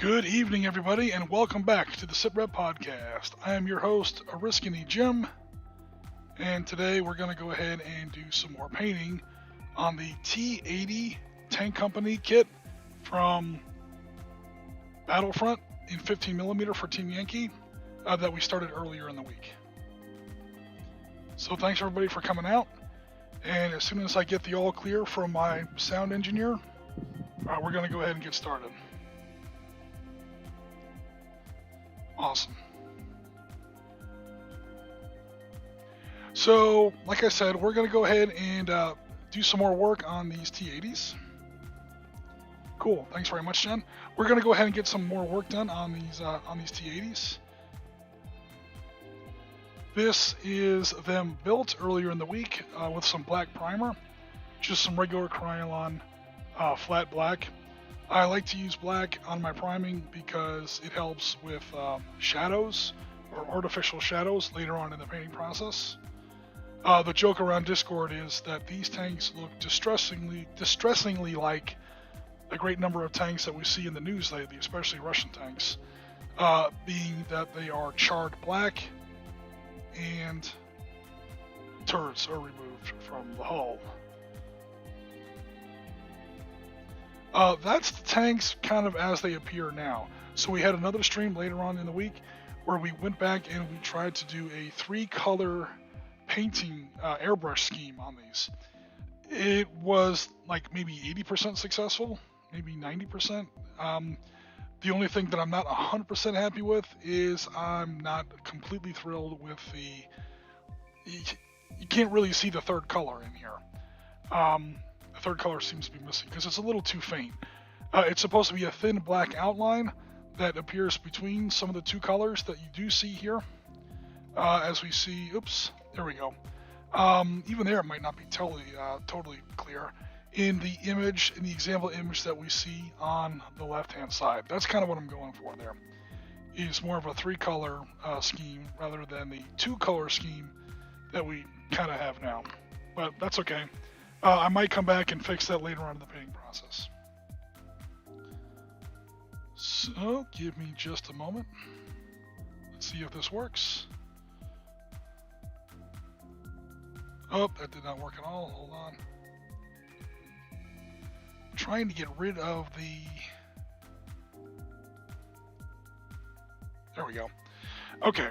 Good evening, everybody, and welcome back to the Sitrep podcast. I am your host, Ariskany Jim, and today we're going to go ahead and do some more painting on the T-80 Tank Company kit from Battlefront in 15mm for Team Yankee that we started earlier in the week. So thanks everybody for coming out, and as soon as I get the all clear from my sound engineer, we're going to go ahead and get started. Awesome. So, like I said, we're going to go ahead and do some more work on these T-80s. Cool. Thanks very much, Jen. We're going to go ahead and get some more work done on these T-80s. This is them built earlier in the week with some black primer, just some regular Krylon flat black. I like to use black on my priming because it helps with shadows or artificial shadows later on in the painting process. The joke around Discord is that these tanks look distressingly like a great number of tanks that we see in the news lately, especially Russian tanks, being that they are charred black and turrets are removed from the hull. That's the tanks kind of as they appear now. So we had another stream later on in the week where we went back and we tried to do a 3-color painting airbrush scheme on these. It was like maybe 80% successful, maybe 90%. The only thing that I'm not 100% happy with is I'm not completely thrilled with you can't really see the third color in here. The third color seems to be missing because it's a little too faint. It's supposed to be a thin black outline that appears between some of the two colors that you do see here. As we see, oops, there we go. Even there it might not be totally clear in the image, in the example image that we see on the left-hand side. That's kind of what I'm going for there. Is more of a 3-color scheme rather than the 2-color scheme that we kind of have now. But that's okay. I might come back and fix that later on in the painting process. So, give me just a moment. Let's see if this works. Oh, that did not work at all. Hold on. I'm trying to get rid of the... There we go. Okay.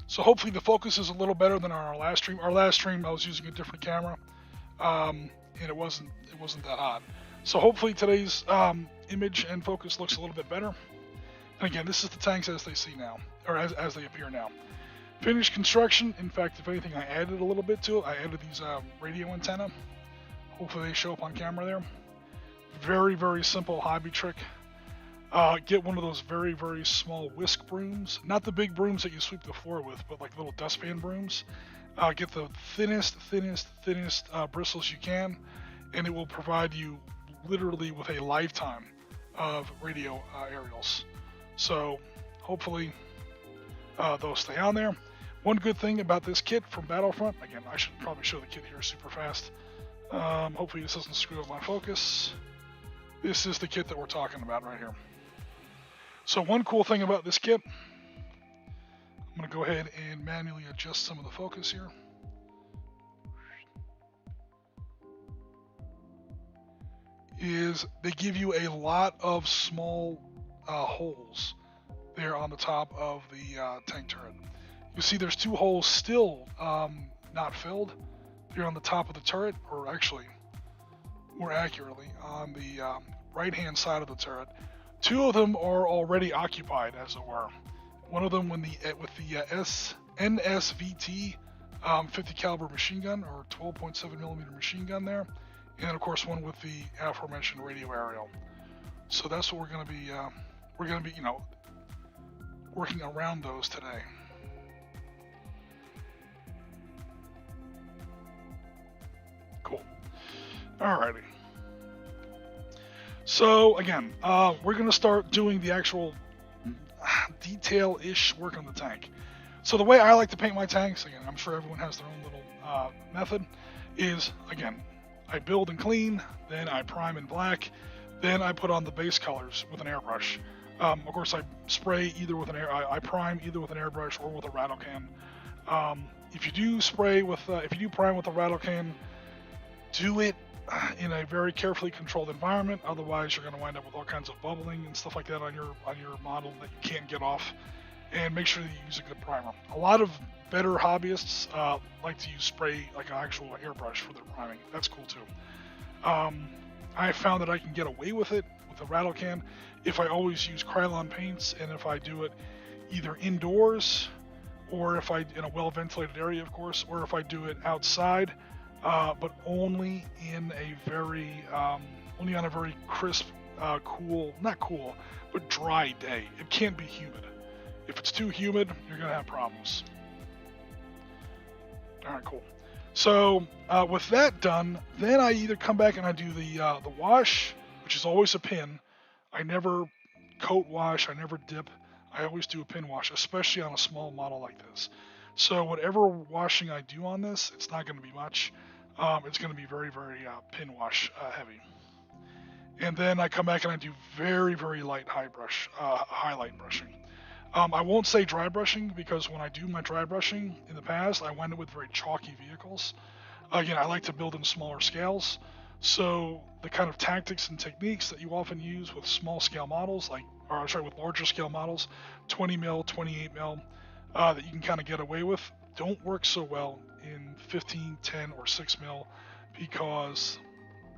So hopefully the focus is a little better than our last stream. Our last stream I was using a different camera. And it wasn't that hot. So hopefully today's image and focus looks a little bit better. And again, this is the tanks as they see now, or as they appear now. Finished construction. In fact, if anything, I added a little bit to it. I added these radio antenna. Hopefully they show up on camera there. Very, very simple hobby trick. Get one of those very, very small whisk brooms. Not the big brooms that you sweep the floor with, but like little dustpan brooms. Get the thinnest bristles you can, and it will provide you literally with a lifetime of radio aerials. So hopefully those stay on there. One good thing about this kit from Battlefront, again, I should probably show the kit here super fast. Hopefully this doesn't screw up my focus. This is the kit that we're talking about right here. So one cool thing about this kit, I'm going to go ahead and manually adjust some of the focus here. Is they give you a lot of small holes there on the top of the tank turret. You see there's 2 holes still not filled here on the top of the turret, or actually more accurately on the right hand side of the turret. 2 of them are already occupied, as it were. One of them with the NSVT 50 caliber machine gun, or 12.7mm machine gun there, and then of course one with the aforementioned radio aerial. So that's what we're going to be working around those today. Cool. Alrighty. So again, we're going to start doing the actual detail-ish work on the tank. So the way I like to paint my tanks, again, I'm sure everyone has their own little method, is, again, I build and clean, then I prime in black, Then I put on the base colors with an airbrush. Of course, I spray either with I prime either with an airbrush or with a rattle can. If you do prime with a rattle can, do it in a very carefully controlled environment. Otherwise, you're going to wind up with all kinds of bubbling and stuff like that on your model that you can't get off. And make sure that you use a good primer. A lot of better hobbyists like to use spray, like an actual airbrush for their priming. That's cool too. I found that I can get away with it with a rattle can if I always use Krylon paints, and if I do it either indoors or if I in a well-ventilated area, of course, or if I do it outside, but only in a very only on a very crisp, not cool, but dry day. It can't be humid. If it's too humid, you're gonna have problems. All right, cool. So with that done, then I either come back and I do the wash, which is always a pin. I never coat wash, I never dip. I always do a pin wash, especially on a small model like this. So whatever washing I do on this, it's not going to be much. It's going to be very, very pin wash heavy. And then I come back and I do very, very light highlight brushing. I won't say dry brushing, because when I do my dry brushing in the past, I went with very chalky vehicles. Again, I like to build in smaller scales. So the kind of tactics and techniques that you often use with small scale models, with larger scale models, 20 mil, 28 mil, that you can kind of get away with, don't work so well in 15, 10, or 6 mil, because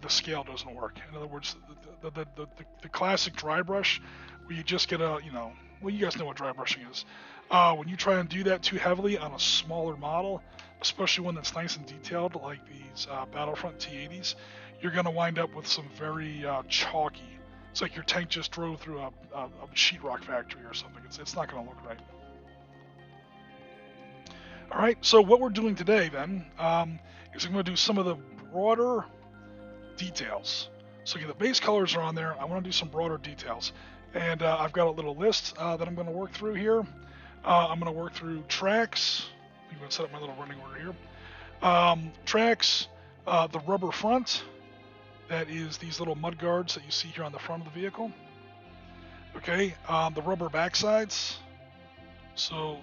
the scale doesn't work. In other words, the classic dry brush, where you just get you guys know what dry brushing is. When you try and do that too heavily on a smaller model, especially one that's nice and detailed, like these Battlefront T-80s, you're going to wind up with some very chalky. It's like your tank just drove through a sheetrock factory or something. It's not going to look right. All right, so what we're doing today then is I'm going to do some of the broader details. So again, the base colors are on there. I want to do some broader details. And I've got a little list that I'm going to work through here. I'm going to work through tracks. I'm going to set up my little running order here. Tracks, the rubber front. That is these little mud guards that you see here on the front of the vehicle. Okay, the rubber backsides. So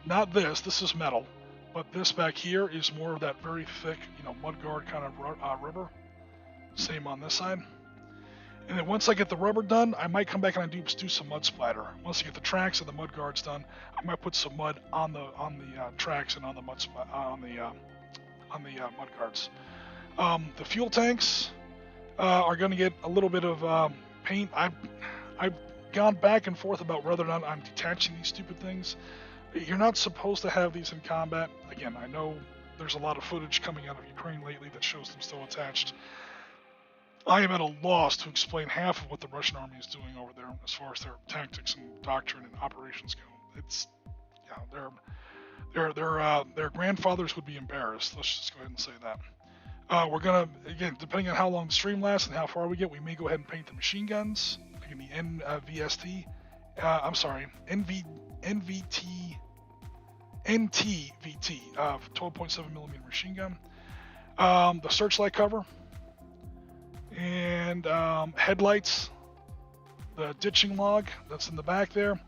not this is metal, but this back here is more of that very thick, mud guard kind of rubber. Same on this side. And then once I get the rubber done, I might come back and I do some mud splatter. Once I get the tracks and the mud guards done, I might put some mud on the tracks and on the mud guards. The fuel tanks are going to get a little bit of paint. I've gone back and forth about whether or not I'm detaching these stupid things. You're not supposed to have these in combat. Again, I know there's a lot of footage coming out of Ukraine lately that shows them still attached. I am at a loss to explain half of what the Russian army is doing over there as far as their tactics and doctrine and operations go. It's, their grandfathers would be embarrassed. Let's just go ahead and say that. We're gonna, again, depending on how long the stream lasts and how far we get, we may go ahead and paint the machine guns, like in the NVT, NTVT, 12.7 millimeter machine gun. The searchlight cover. And headlights, the ditching log that's in the back there,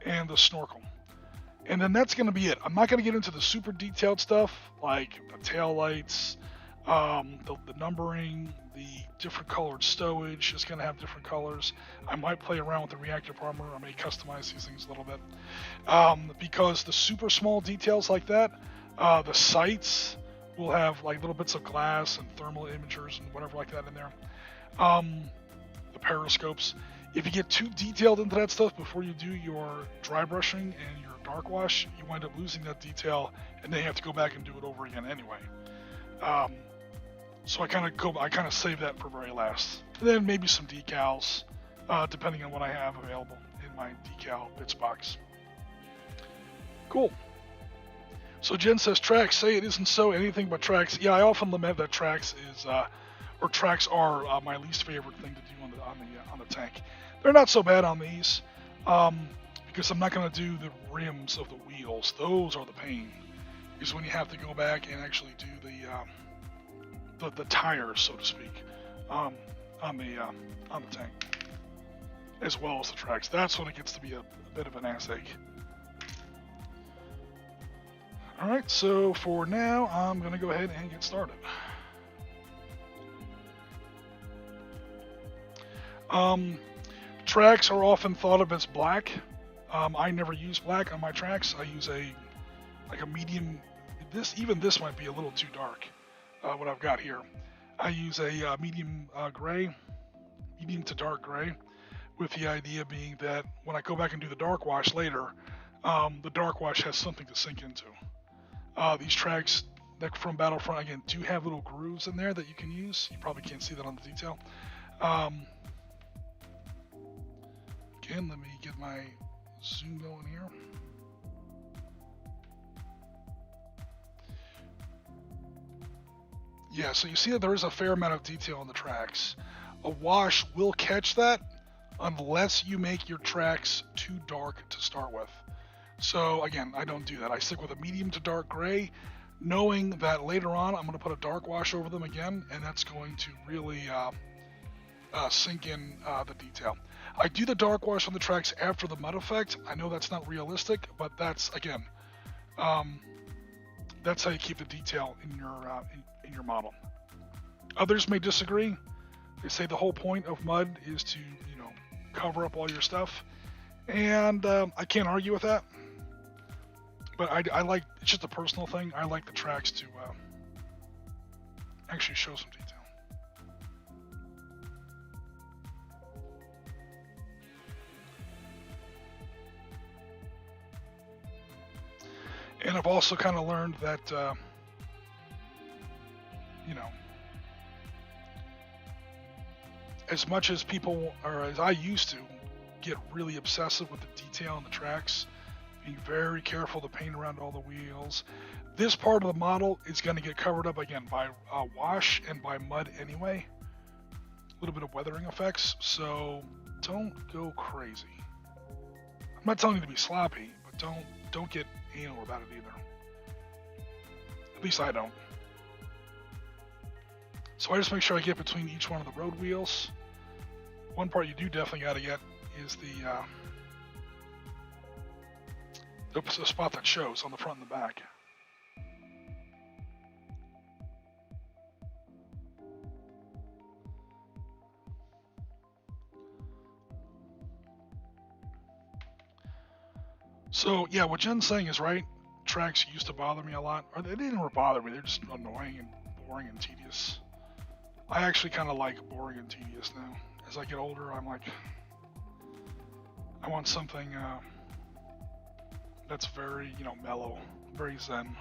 and the snorkel. And then that's going to be it. I'm not going to get into the super detailed stuff like the tail lights, the numbering, the different colored stowage is going to have different colors. I might play around with the reactor armor. I may customize these things a little bit. Because the super small details like that, the sights will have like little bits of glass and thermal imagers and whatever like that in there. The periscopes. If you get too detailed into that stuff before you do your dry brushing and your dark wash, you wind up losing that detail, and then you have to go back and do it over again anyway. So I kind of save that for very last. And then maybe some decals, depending on what I have available in my decal bits box. Cool. So Jen says, tracks, say it isn't so, anything but tracks. Yeah, I often lament that tracks are my least favorite thing to do on the tank. They're not so bad on these, because I'm not going to do the rims of the wheels. Those are the pain, is when you have to go back and actually do the tires, so to speak. on the tank, as well as the tracks. That's when it gets to be a bit of an ass ache. All right, so for now, I'm gonna go ahead and get started. Tracks are often thought of as black. I never use black on my tracks. I use a medium. This might be a little too dark. What I've got here, I use a medium gray, medium to dark gray, with the idea being that when I go back and do the dark wash later, the dark wash has something to sink into. These tracks from Battlefront again do have little grooves in there that you can use. You probably can't see that on the detail. Again, let me get my zoom going here. Yeah, so you see that there is a fair amount of detail on the tracks. A wash will catch that unless you make your tracks too dark to start with. So again, I don't do that. I stick with a medium to dark gray, knowing that later on I'm going to put a dark wash over them again, and that's going to really sink in the detail. I do the dark wash on the tracks after the mud effect. I know that's not realistic, but that's, again, that's how you keep the detail in your model. Others may disagree. They say the whole point of mud is to, cover up all your stuff, and I can't argue with that. But I like, it's just a personal thing. I like the tracks to actually show some detail. And I've also kind of learned that, as much as people, or as I used to, get really obsessive with the detail in the tracks, being very careful to paint around all the wheels, this part of the model is going to get covered up again by wash and by mud anyway. A little bit of weathering effects, so don't go crazy. I'm not telling you to be sloppy, but don't get anal about it either. At least I don't. So I just make sure I get between each one of the road wheels. One part you do definitely got to get is the spot that shows on the front and the back. So yeah, what Jen's saying is right. Tracks used to bother me a lot, or they didn't ever bother me. They're just annoying and boring and tedious. I actually kind of like boring and tedious now. As I get older, I'm like, I want something that's very, mellow, very zen.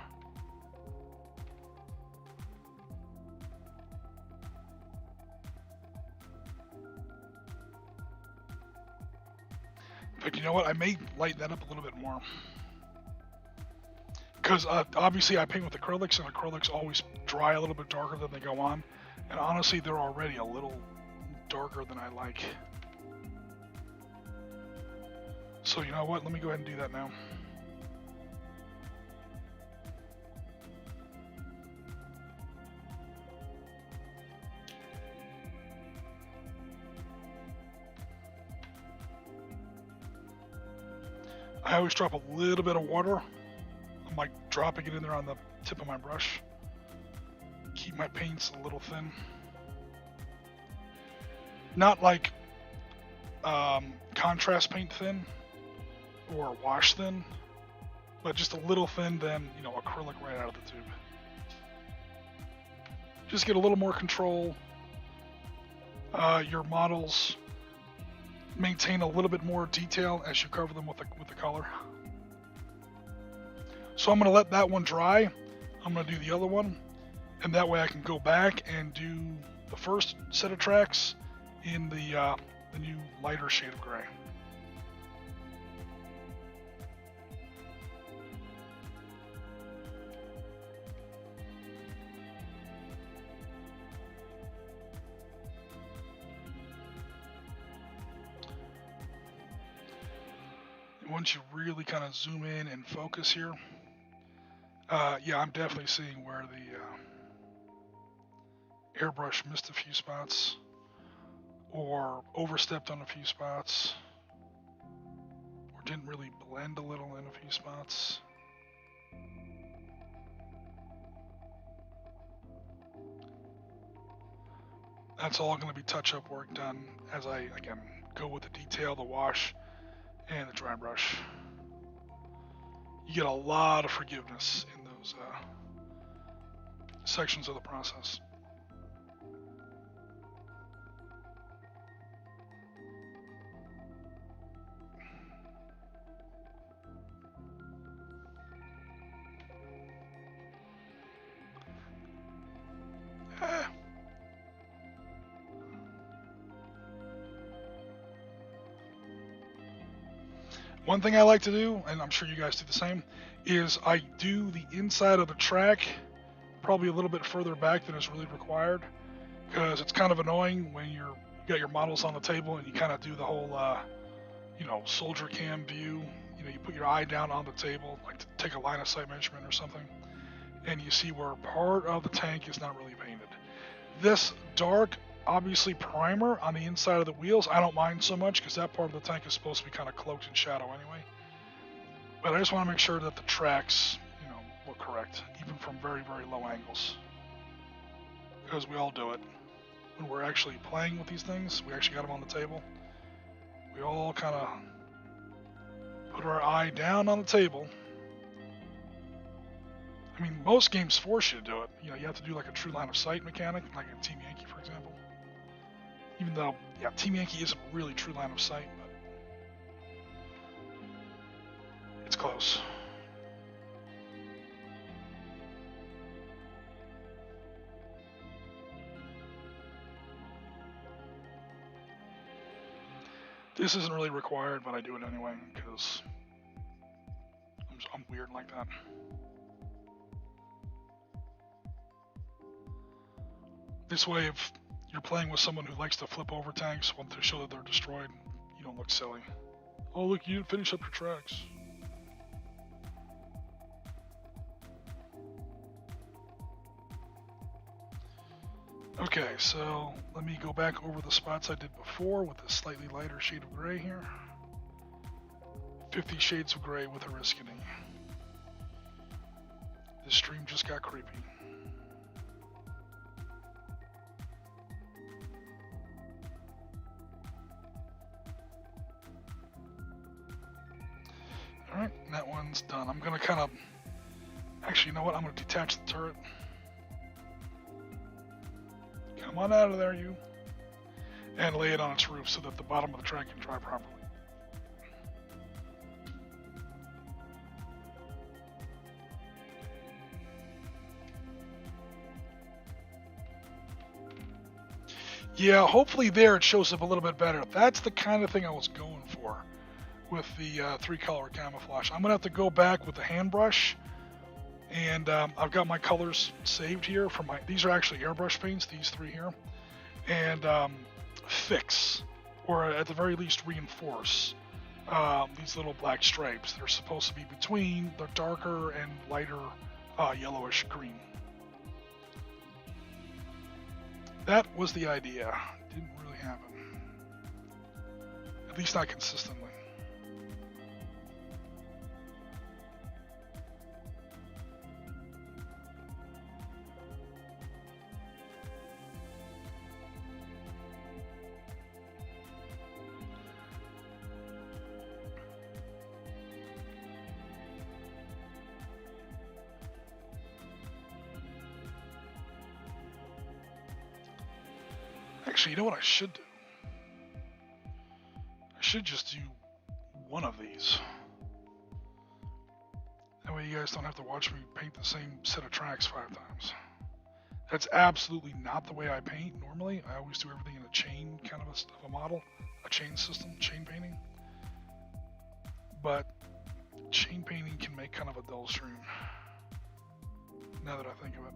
In fact, you know what? I may lighten that up a little bit more. Because obviously I paint with acrylics, and acrylics always dry a little bit darker than they go on. And honestly, they're already a little darker than I like. So you know what? Let me go ahead and do that now. I always drop a little bit of water. I'm like dropping it in there on the tip of my brush. Keep my paints a little thin. Not like contrast paint thin or wash thin, but just a little thin than, acrylic right out of the tube. Just get a little more control. Your models maintain a little bit more detail as you cover them with the color. So I'm going to let that one dry. I'm going to do the other one, and that way I can go back and do the first set of tracks in the new lighter shade of gray. Once you really kind of zoom in and focus here, yeah, I'm definitely seeing where the airbrush missed a few spots. or overstepped on a few spots, or didn't really blend a little in a few spots. That's all going to be touch-up work done as I, again, go with the detail, the wash, and the dry brush. You get a lot of forgiveness in those sections of the process. One thing I like to do, and I'm sure you guys do the same, is I do the inside of the track probably a little bit further back than is really required, because it's kind of annoying when you got your models on the table and you kind of do the whole, soldier cam view. You put your eye down on the table, like to take a line of sight measurement or something, and you see where part of the tank is not really painted. This dark, obviously primer on the inside of the wheels, I don't mind so much because that part of the tank is supposed to be kind of cloaked in shadow anyway. But I just want to make sure that the tracks, look correct, even from very, very low angles. Because we all do it. When we're actually playing with these things, we actually got them on the table. We all kind of put our eye down on the table. I mean, most games force you to do it. You have to do like a true line of sight mechanic, like in Team Yankee, for example. Even though, Team Yankee isn't really true line of sight, but it's close. This isn't really required, but I do it anyway because I'm weird like that. This way, if you're playing with someone who likes to flip over tanks, want to show that they're destroyed, you don't look silly. Oh, look, you didn't finish up your tracks. Okay, so let me go back over the spots I did before with a slightly lighter shade of gray here. 50 Shades of Gray with Oriskany. This stream just got creepy. Alright, that one's done. I'm gonna kind of... Actually, you know what? I'm gonna detach the turret. Come on out of there, you. And lay it on its roof so that the bottom of the track can dry properly. Yeah, hopefully there it shows up a little bit better. That's the kind of thing I was going for with the 3-color camouflage. I'm going to have to go back with the hand brush. And I've got my colors saved here for these are actually airbrush paints, these 3 here. And fix, or at the very least reinforce, these little black stripes. They're supposed to be between the darker and lighter yellowish green. That was the idea. Didn't really happen. At least not consistently. Actually, you know what I should do? I should just do one of these. That way you guys don't have to watch me paint the same set of tracks 5 times. That's absolutely not the way I paint normally. I always do everything in a chain kind of a model, a chain system, chain painting. But chain painting can make kind of a dull stream, now that I think of it.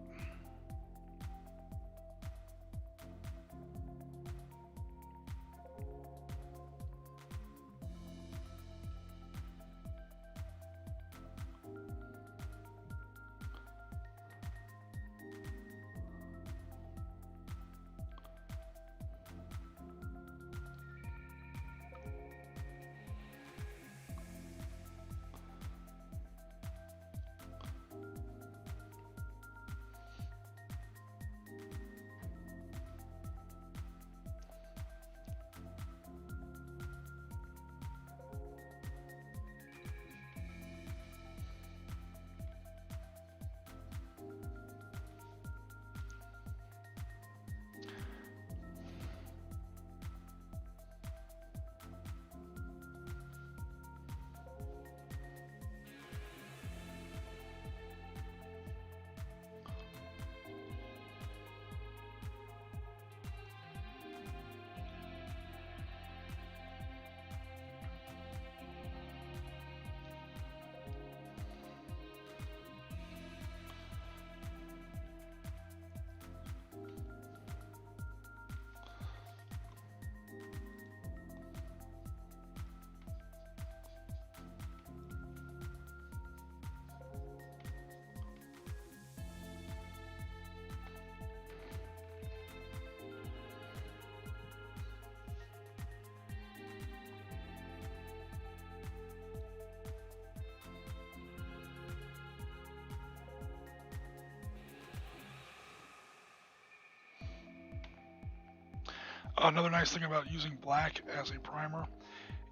Another nice thing about using black as a primer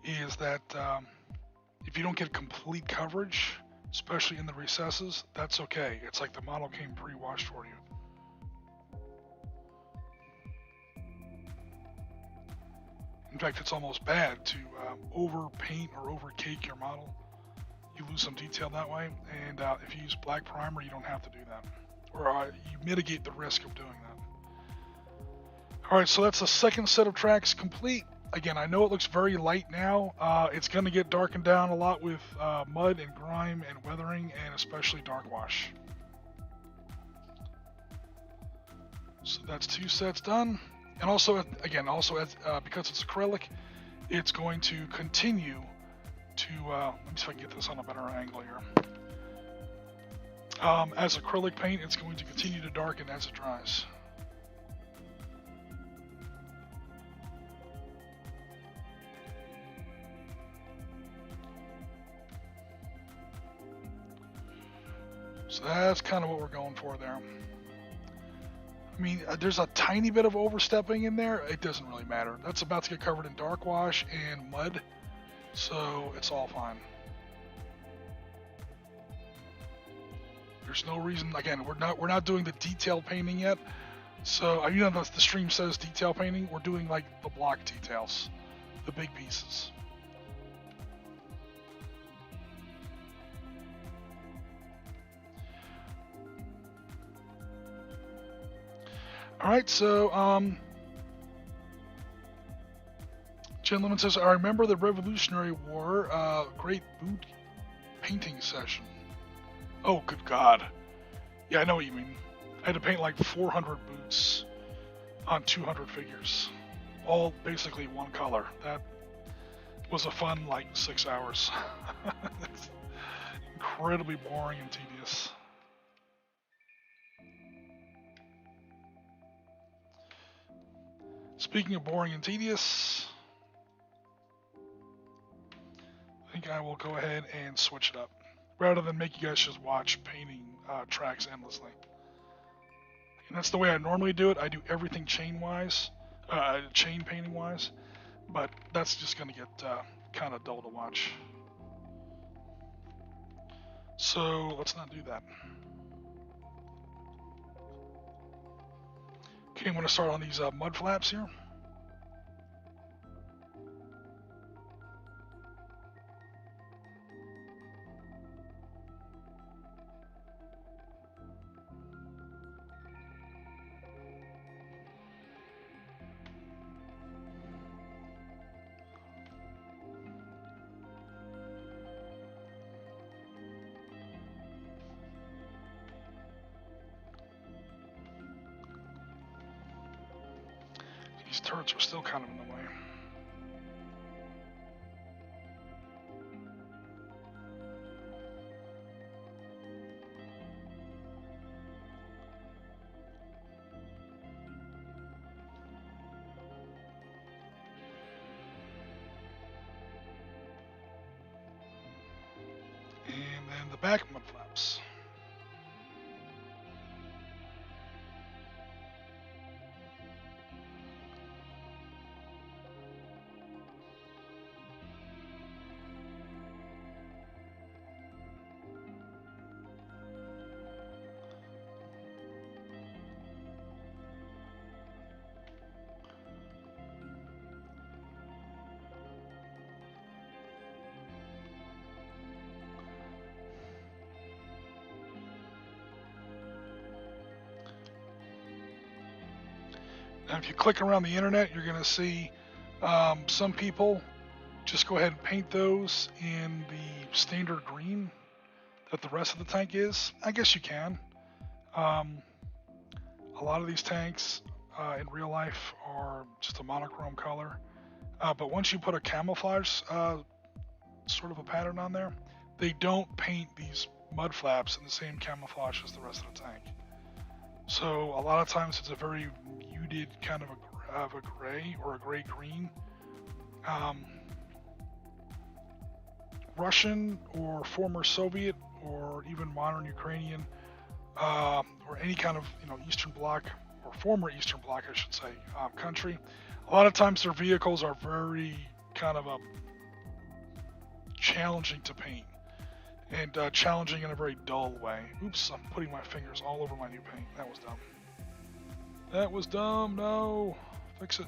is that if you don't get complete coverage, especially in the recesses, that's okay. It's like the model came pre-washed for you. In fact, it's almost bad to over paint or over cake your model. You lose some detail that way, and if you use black primer, you don't have to do that, or you mitigate the risk of doing that. All right, so that's the second set of tracks complete. Again, I know it looks very light now. It's going to get darkened down a lot with mud and grime and weathering, and especially dark wash. So that's 2 sets done. And also, again, because it's acrylic, it's going to continue to, let me see if I can get this on a better angle here. As acrylic paint, it's going to continue to darken as it dries. So that's kind of what we're going for there. I mean, there's a tiny bit of overstepping in there. It doesn't really matter. That's about to get covered in dark wash and mud, so it's all fine. There's no reason. Again, we're not doing the detail painting yet. So you know the stream says detail painting. We're doing like the block details, the big pieces. All right, so Gentleman says, I remember the Revolutionary War, great boot painting session. Oh, good God. Yeah, I know what you mean. I had to paint like 400 boots on 200 figures, all basically one color. That was a fun like 6 hours. It's incredibly boring and tedious. Speaking of boring and tedious, I think I will go ahead and switch it up rather than make you guys just watch painting tracks endlessly. And that's the way I normally do it. I do everything chain painting wise, but that's just going to get kind of dull to watch. So let's not do that. Okay, I'm going to start on these mud flaps here. These turrets are still kind of in the way. And then the back mud flaps. Now, if you click around the internet, you're going to see some people just go ahead and paint those in the standard green that the rest of the tank is. I guess you can. A lot of these tanks in real life are just a monochrome color. But once you put a camouflage sort of a pattern on there, they don't paint these mud flaps in the same camouflage as the rest of the tank. So a lot of times it's a very muted kind of a gray or a gray-green. Russian or former Soviet or even modern Ukrainian or any kind of Eastern Bloc or former Eastern Bloc, I should say, country, A lot of times their vehicles are very kind of challenging to paint, and challenging in a very dull way. Oops, I'm putting my fingers all over my new paint. That was dumb. That was dumb, no. Fix it.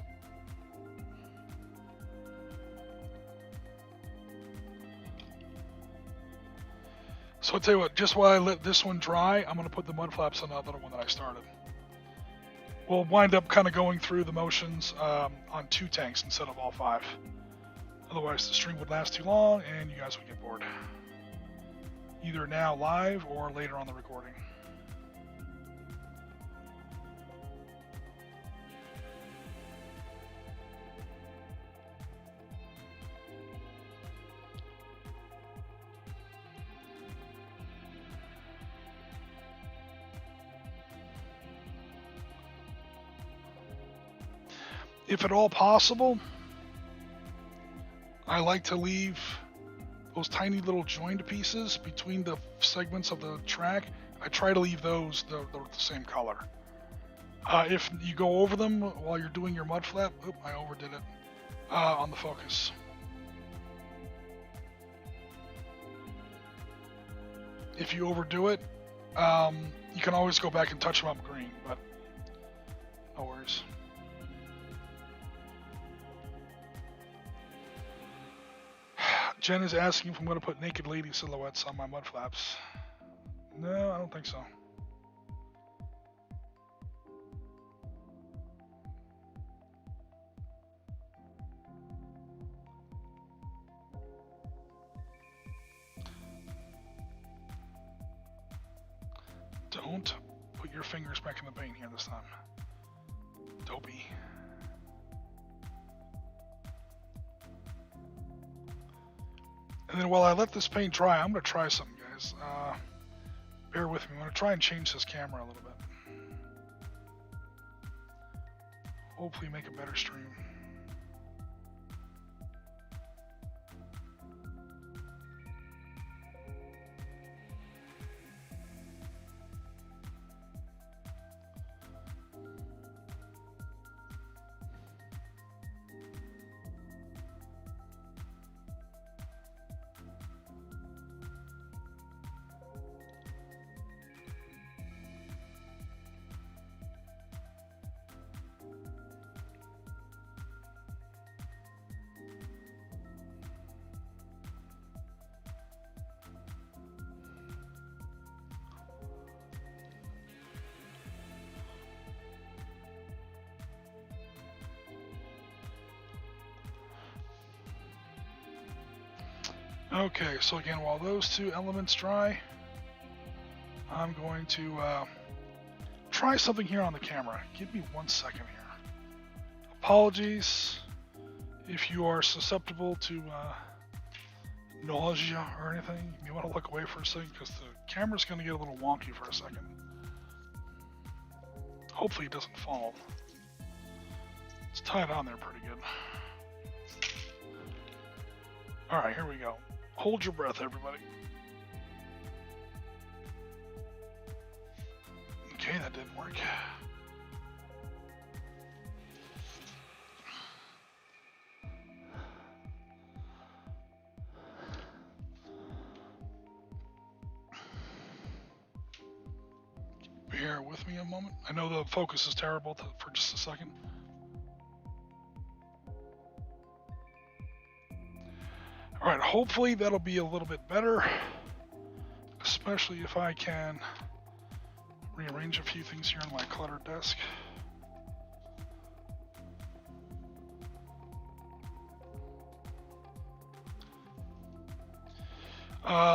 So I'll tell you what, just while I let this one dry, I'm going to put the mud flaps on the other one that I started. We'll wind up kind of going through the motions on 2 tanks instead of all 5. Otherwise the stream would last too long and you guys would get bored. Either now live or later on the recording. If at all possible, I like to leave those tiny little joined pieces between the segments of the track. I try to leave those the same color. If you go over them while you're doing your mud flap, oop, I overdid it on the focus. If you overdo it, you can always go back and touch them up green, but no worries. Jen is asking if I'm going to put naked lady silhouettes on my mud flaps. No, I don't think so. Don't put your fingers back in the paint here this time. Dopey. And then while I let this paint dry, I'm going to try something, guys. Bear with me. I'm going to try and change this camera a little bit. Hopefully make a better stream. Okay, so again, while those 2 elements dry, I'm going to try something here on the camera. Give me 1 second here. Apologies if you are susceptible to nausea or anything. You want to look away for a second because the camera's going to get a little wonky for a second. Hopefully it doesn't fall. It's tied on there pretty good. Alright, here we go. Hold your breath, everybody. Okay, that didn't work. Bear with me a moment. I know the focus is terrible for just a second. Alright, hopefully that'll be a little bit better, especially if I can rearrange a few things here on my cluttered desk.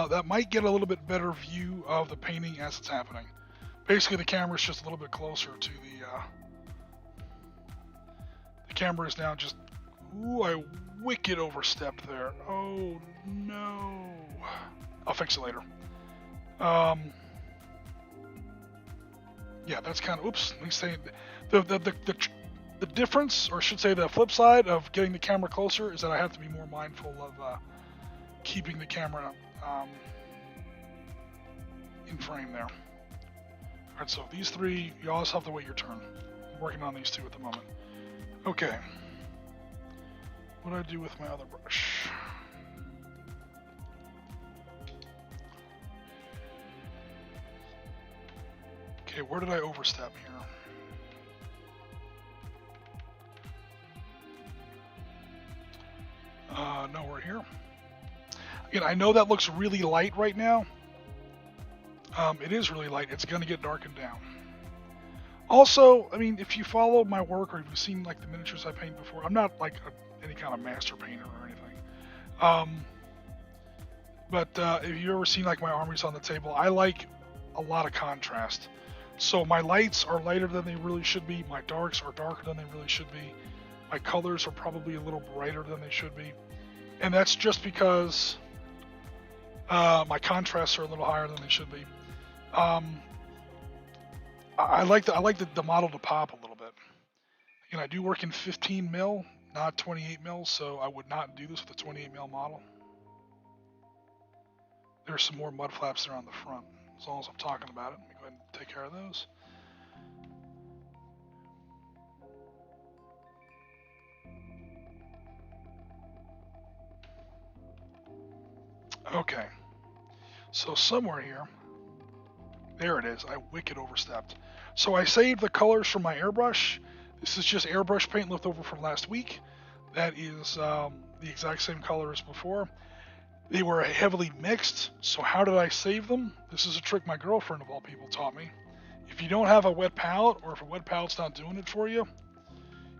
That might get a little bit better view of the painting as it's happening. Basically, the camera's just a little bit closer to the camera is now just. Ooh, I wicked overstepped there. Oh no. I'll fix it later. Yeah, that's kind of. Oops. Let me say the difference, or I should say the flip side of getting the camera closer, is that I have to be more mindful of keeping the camera in frame there. All right, so these 3, you always have to wait your turn. I'm working on these 2 at the moment. Okay. What do I do with my other brush? Okay, where did I overstep here? Nowhere here. Again, I know that looks really light right now. It is really light. It's going to get darkened down. Also, I mean, if you follow my work or you've seen like the miniatures I paint before, I'm not like any kind of master painter or anything. But if you've ever seen like my armies on the table, I like a lot of contrast. So my lights are lighter than they really should be. My darks are darker than they really should be. My colors are probably a little brighter than they should be. And that's just because my contrasts are a little higher than they should be. I like the model to pop a little bit. Again, I do work in 15 mil, not 28 mil, so I would not do this with a 28 mil model. There's some more mud flaps there on the front. As long as I'm talking about it, let me go ahead and take care of those. Okay, so somewhere here, there it is. I wicked overstepped. So I saved the colors from my airbrush. This is just airbrush paint left over from last week. That is the exact same color as before. They were heavily mixed, so how did I save them? This is a trick my girlfriend of all people taught me. If you don't have a wet palette, or if a wet palette's not doing it for you,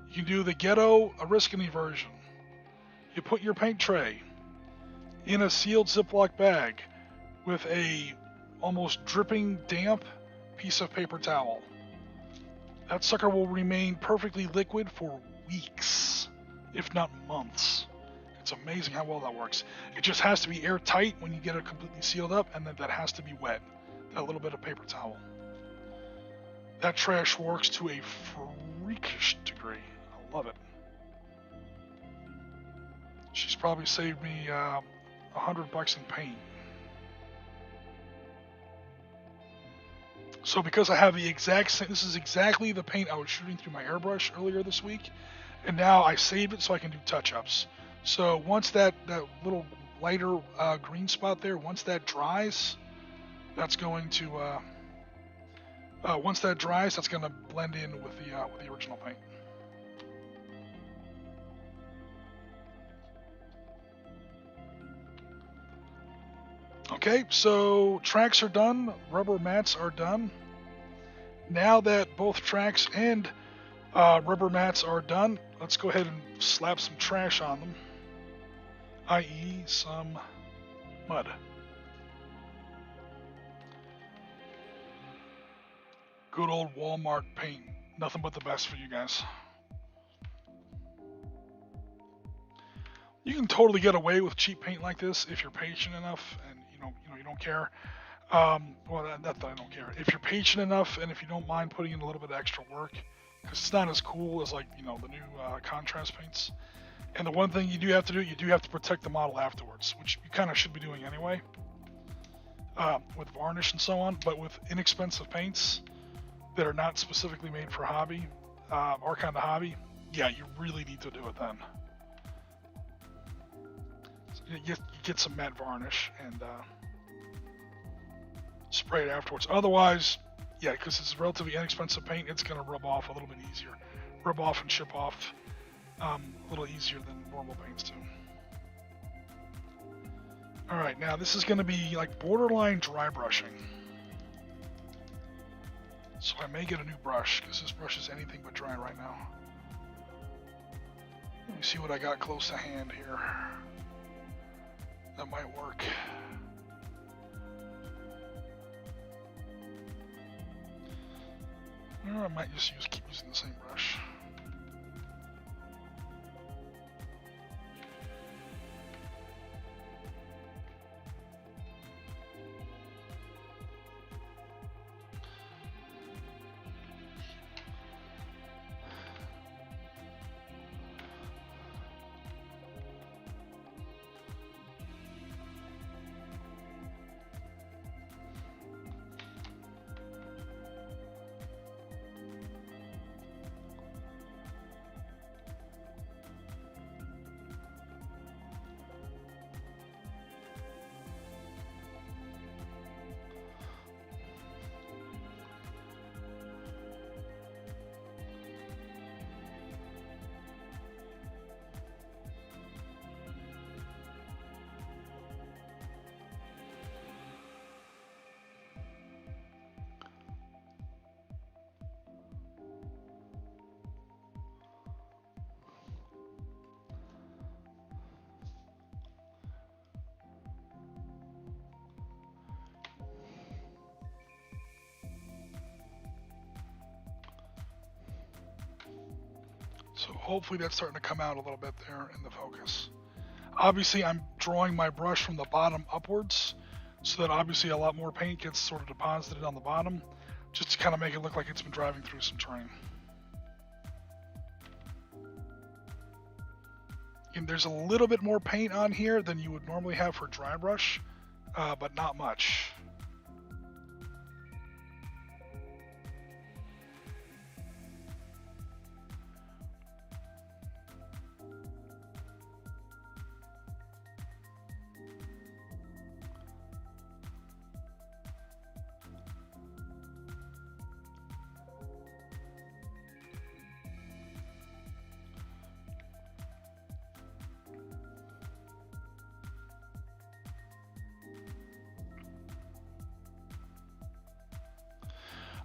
you can do the Ghetto Oriskany version. You put your paint tray in a sealed Ziploc bag with a almost dripping damp piece of paper towel. That sucker will remain perfectly liquid for weeks, if not months. It's amazing how well that works. It just has to be airtight when you get it completely sealed up, and then that has to be wet. That little bit of paper towel. That trash works to a freakish degree. I love it. She's probably saved me $100 in paint. So because I have the exact same, this is exactly the paint I was shooting through my airbrush earlier this week, and now I saved it so I can do touch-ups. So once that little lighter green spot there, once that dries, that's going to blend in with the original paint. Okay, so tracks are done, rubber mats are done. Now that both tracks and rubber mats are done, let's go ahead and slap some trash on them, i.e. some mud. Good old Walmart paint, nothing but the best for you guys. You can totally get away with cheap paint like this if you're patient enough and you don't care. Well, not that I don't care. If you're patient enough and if you don't mind putting in a little bit of extra work, because it's not as cool as like the new contrast paints. And the one thing you do have to do, you do have to protect the model afterwards, which you kind of should be doing anyway, with varnish and so on. But with inexpensive paints that are not specifically made for hobby, our kind of hobby, yeah, you really need to do it then. So you get some matte varnish and spray it afterwards. Otherwise, yeah, because it's relatively inexpensive paint, it's going to rub off a little bit easier. Rub off and chip off a little easier than normal paints do. Alright, now this is going to be like borderline dry brushing. So I may get a new brush, because this brush is anything but dry right now. Let me see what I got close to hand here. That might work. Or I might just keep using the same brush. So hopefully that's starting to come out a little bit there in the focus. Obviously, I'm drawing my brush from the bottom upwards, so that obviously a lot more paint gets sort of deposited on the bottom, just to kind of make it look like it's been driving through some terrain. And there's a little bit more paint on here than you would normally have for dry brush, but not much.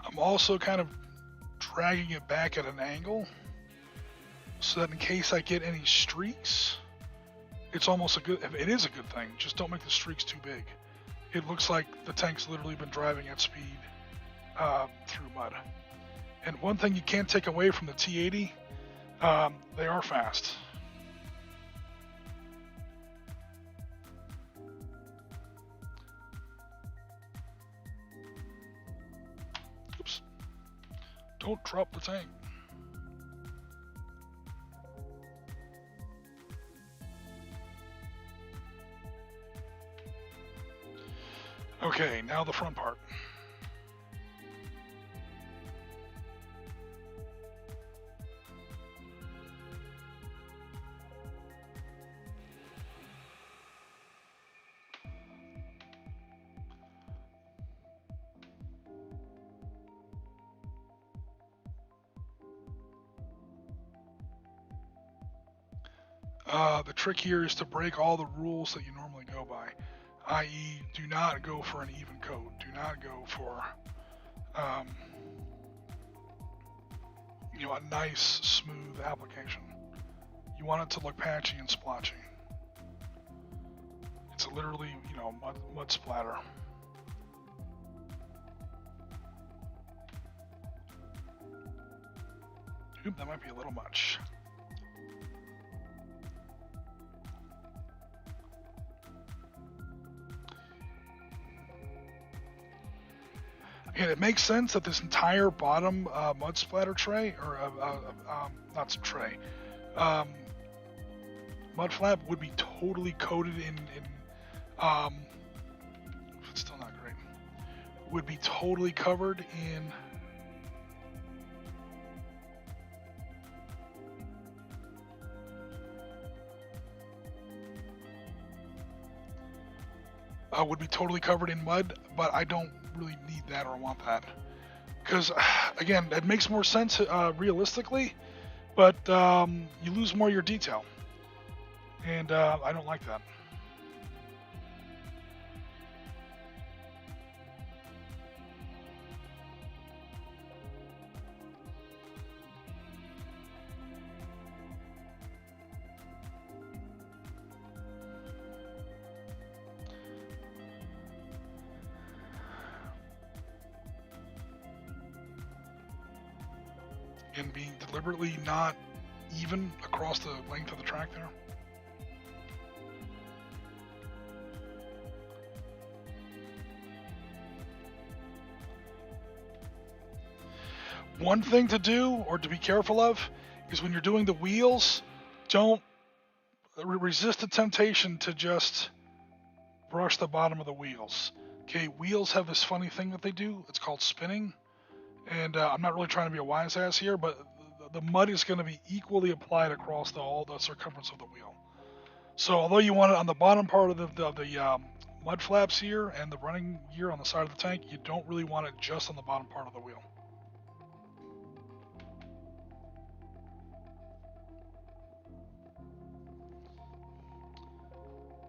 I'm also kind of dragging it back at an angle so that in case I get any streaks, it's almost a good, it is a good thing. Just don't make the streaks too big. It looks like the tank's literally been driving at speed through mud. And one thing you can't take away from the T-80, they are fast. Oops. Don't drop the tank. Okay, now the front part. The trick here is to break all the rules that you normally go by, i.e. do not go for an even coat. Do not go for, a nice, smooth application. You want it to look patchy and splotchy. It's literally, mud splatter. Oop, that might be a little much. And it makes sense that this entire bottom mud splatter tray, or not tray, mud flap would be totally coated in it's still not great, would be totally covered in mud, but I don't really need that or want that, because again, it makes more sense realistically, but you lose more of your detail, and I don't like that. And being deliberately not even across the length of the track there. One thing to do, or to be careful of, is when you're doing the wheels, don't resist the temptation to just brush the bottom of the wheels. Okay, wheels have this funny thing that they do. It's called spinning. And I'm not really trying to be a wise ass here, but the mud is going to be equally applied across all the circumference of the wheel. So although you want it on the bottom part of the mud flaps here and the running gear on the side of the tank, you don't really want it just on the bottom part of the wheel.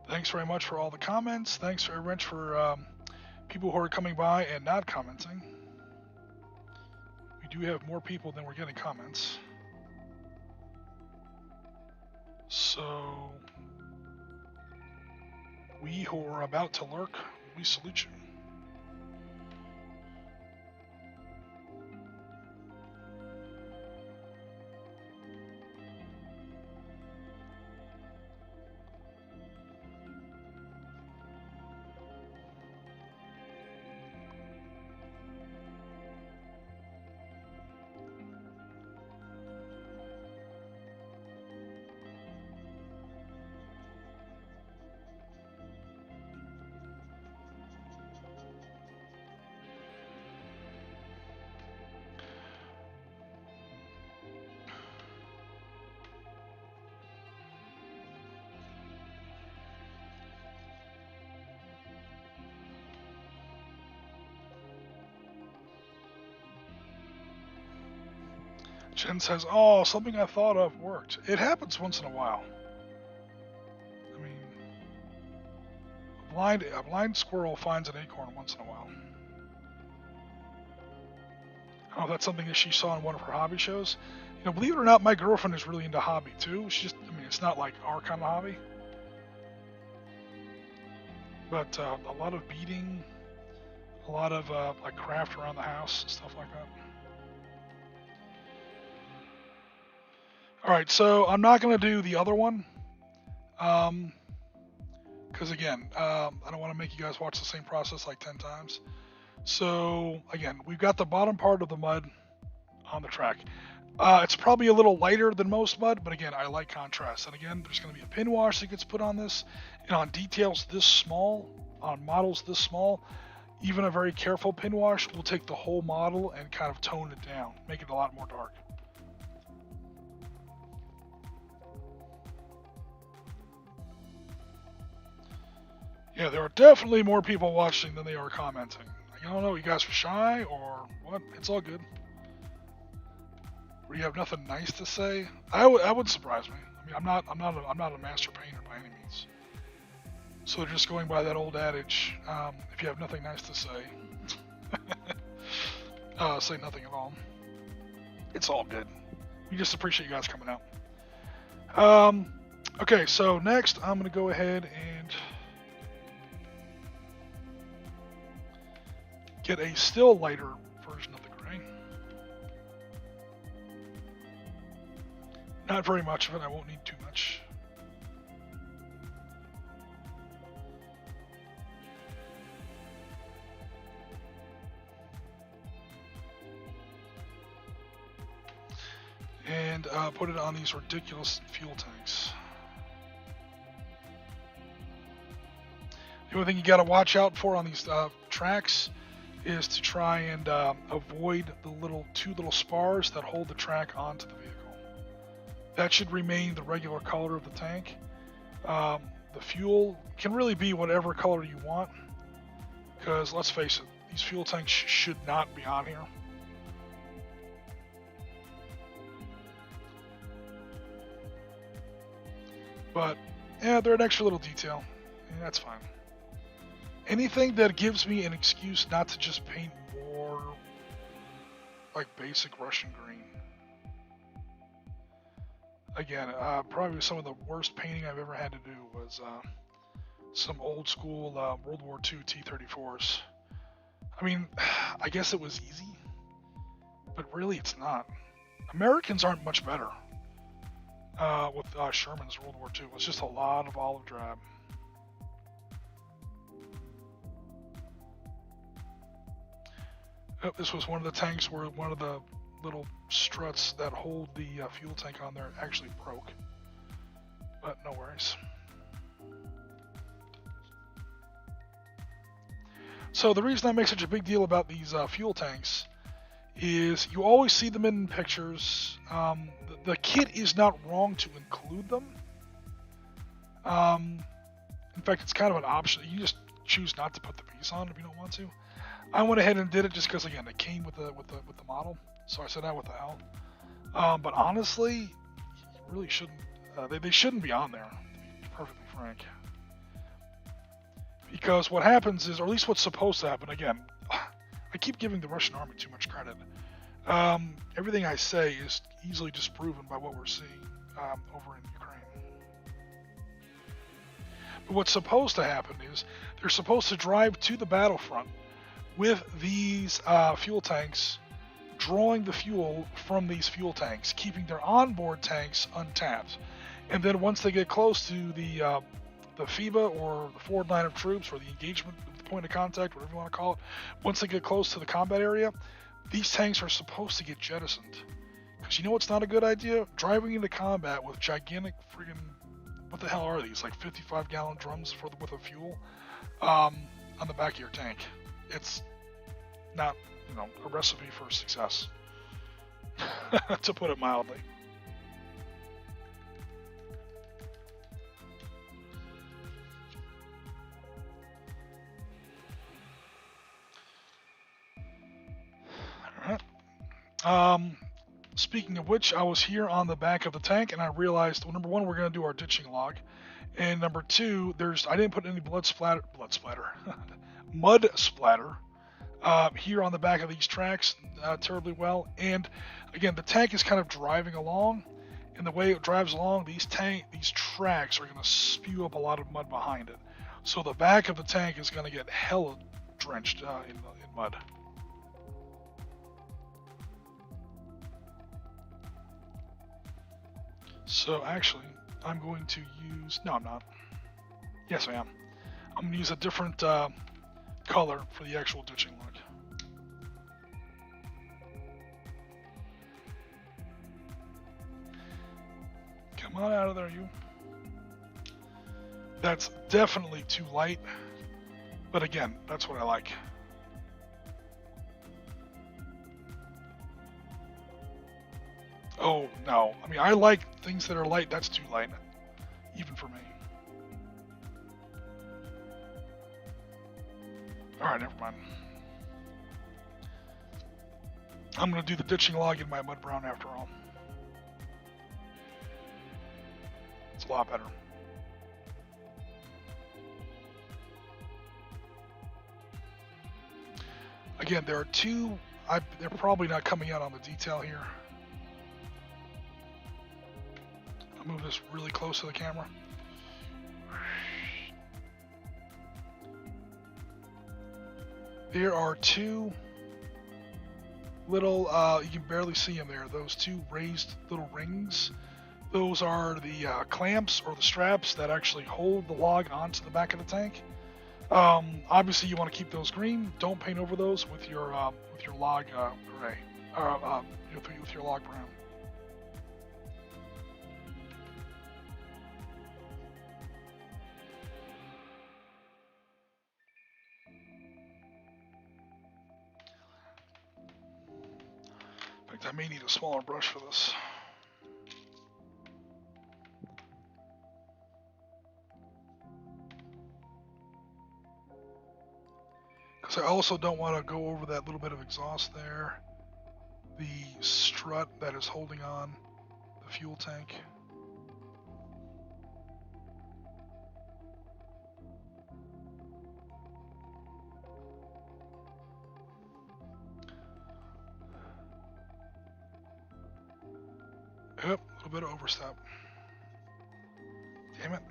Thanks very much for all the comments. Thanks very much for people who are coming by and not commenting. We do have more people than we're getting comments. So, we who are about to lurk, we salute you. Jen says, "Oh, something I thought of worked." It happens once in a while. I mean, a blind squirrel finds an acorn once in a while. I don't know if that's something that she saw in one of her hobby shows. You know, believe it or not, my girlfriend is really into hobby too. She just, I mean, it's not like our kind of hobby, but a lot of beading, a lot of like craft around the house, stuff like that. All right, so I'm not gonna do the other one, because again, I don't want to make you guys watch the same process like 10 times. So again, we've got the bottom part of the mud on the track. It's probably a little lighter than most mud, but again, I like contrast. And again, there's going to be a pin wash that gets put on this, and on details this small, on models this small, even a very careful pin wash will take the whole model and kind of tone it down, make it a lot more dark. Yeah, there are definitely more people watching than they are commenting. I don't know, you guys are shy or what? It's all good. Or you have nothing nice to say? I would surprise me. I mean, I'm not a master painter by any means. So just going by that old adage, if you have nothing nice to say, say nothing at all. It's all good. We just appreciate you guys coming out. Okay, so next I'm gonna go ahead and get a still lighter version of the gray. Not very much of it, I won't need too much. And put it on these ridiculous fuel tanks. The only thing you got to watch out for on these tracks is to try and avoid the two little spars that hold the track onto the vehicle. That should remain the regular color of the tank. The fuel can really be whatever color you want, because let's face it, these fuel tanks should not be on here. But yeah, they're an extra little detail, and that's fine. Anything that gives me an excuse not to just paint more like basic Russian green. Again, probably some of the worst painting I've ever had to do was some old school World War II T-34s. I mean, I guess it was easy, but really it's not. Americans aren't much better with Sherman's World War II. It was just a lot of olive drab. This was one of the tanks where one of the little struts that hold the fuel tank on there actually broke. But no worries. So the reason I make such a big deal about these fuel tanks is you always see them in pictures. The kit is not wrong to include them. In fact, it's kind of an option. You just choose not to put the piece on if you don't want to. I went ahead and did it just because, again, it came with the model. So I said, what the hell? But honestly, you really shouldn't. They shouldn't be on there, to be perfectly frank. Because what happens is, or at least what's supposed to happen, again, I keep giving the Russian army too much credit. Everything I say is easily disproven by what we're seeing over in Ukraine. But what's supposed to happen is they're supposed to drive to the battlefront with these fuel tanks, drawing the fuel from these fuel tanks, keeping their onboard tanks untapped. And then once they get close to the FIBA, or the forward line of troops, or the engagement, the point of contact, whatever you want to call it, once they get close to the combat area, these tanks are supposed to get jettisoned. Because you know what's not a good idea? Driving into combat with gigantic friggin', what the hell are these, like 55-gallon drums with a fuel on the back of your tank. It's not, a recipe for success, to put it mildly. All right. speaking of which, I was here on the back of the tank and I realized, well, number one, we're going to do our ditching log. And number two, I didn't put any mud splatter, here on the back of these tracks terribly well. And again, the tank is kind of driving along, and the way it drives along, these tracks are going to spew up a lot of mud behind it. So the back of the tank is going to get hella drenched in mud. So actually, I'm going to use, no I'm not. Yes I am. I'm going to use a different color for the actual ditching log. Come on out of there, you. That's definitely too light, but again, that's what I like. Oh, no. I mean, I like things that are light. That's too light, even for me. Alright, never mind. I'm going to do the ditching log in my mud brown after all. It's a lot better. Again, there are two. They're probably not coming out on the detail here. I'll move this really close to the camera. There are two little, you can barely see them there, those two raised little rings. Those are the clamps or the straps that actually hold the log onto the back of the tank. Obviously you want to keep those green. Don't paint over those with your log gray, with your log brown. In fact, I may need a smaller brush for this. Because I also don't want to go over that little bit of exhaust there. The strut that is holding on the fuel tank. Yep, a little bit of overstep. Damn it.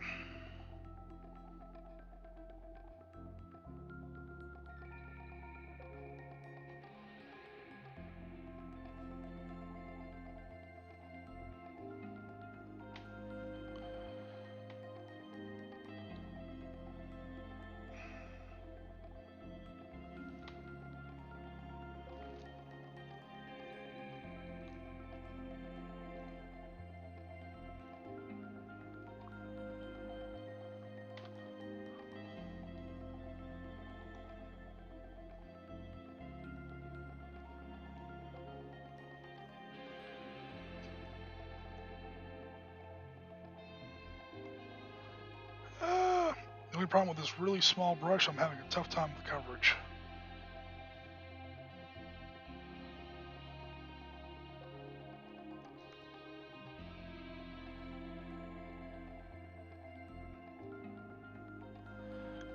The only problem with this really small brush, I'm having a tough time with coverage.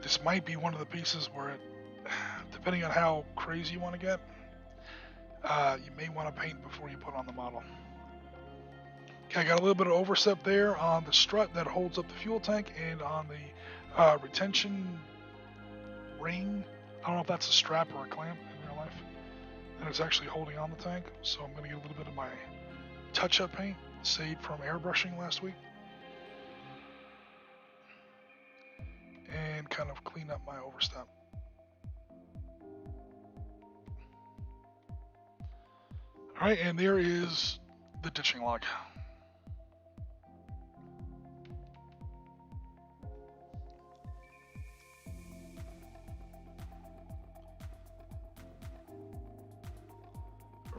This might be one of the pieces where it, depending on how crazy you want to get, you may want to paint before you put on the model. Okay, I got a little bit of overstep there on the strut that holds up the fuel tank and on the retention ring. I don't know if that's a strap or a clamp in real life. And it's actually holding on the tank. So I'm going to get a little bit of my touch-up paint saved from airbrushing last week. And kind of clean up my overstep. Alright, and there is the ditching log.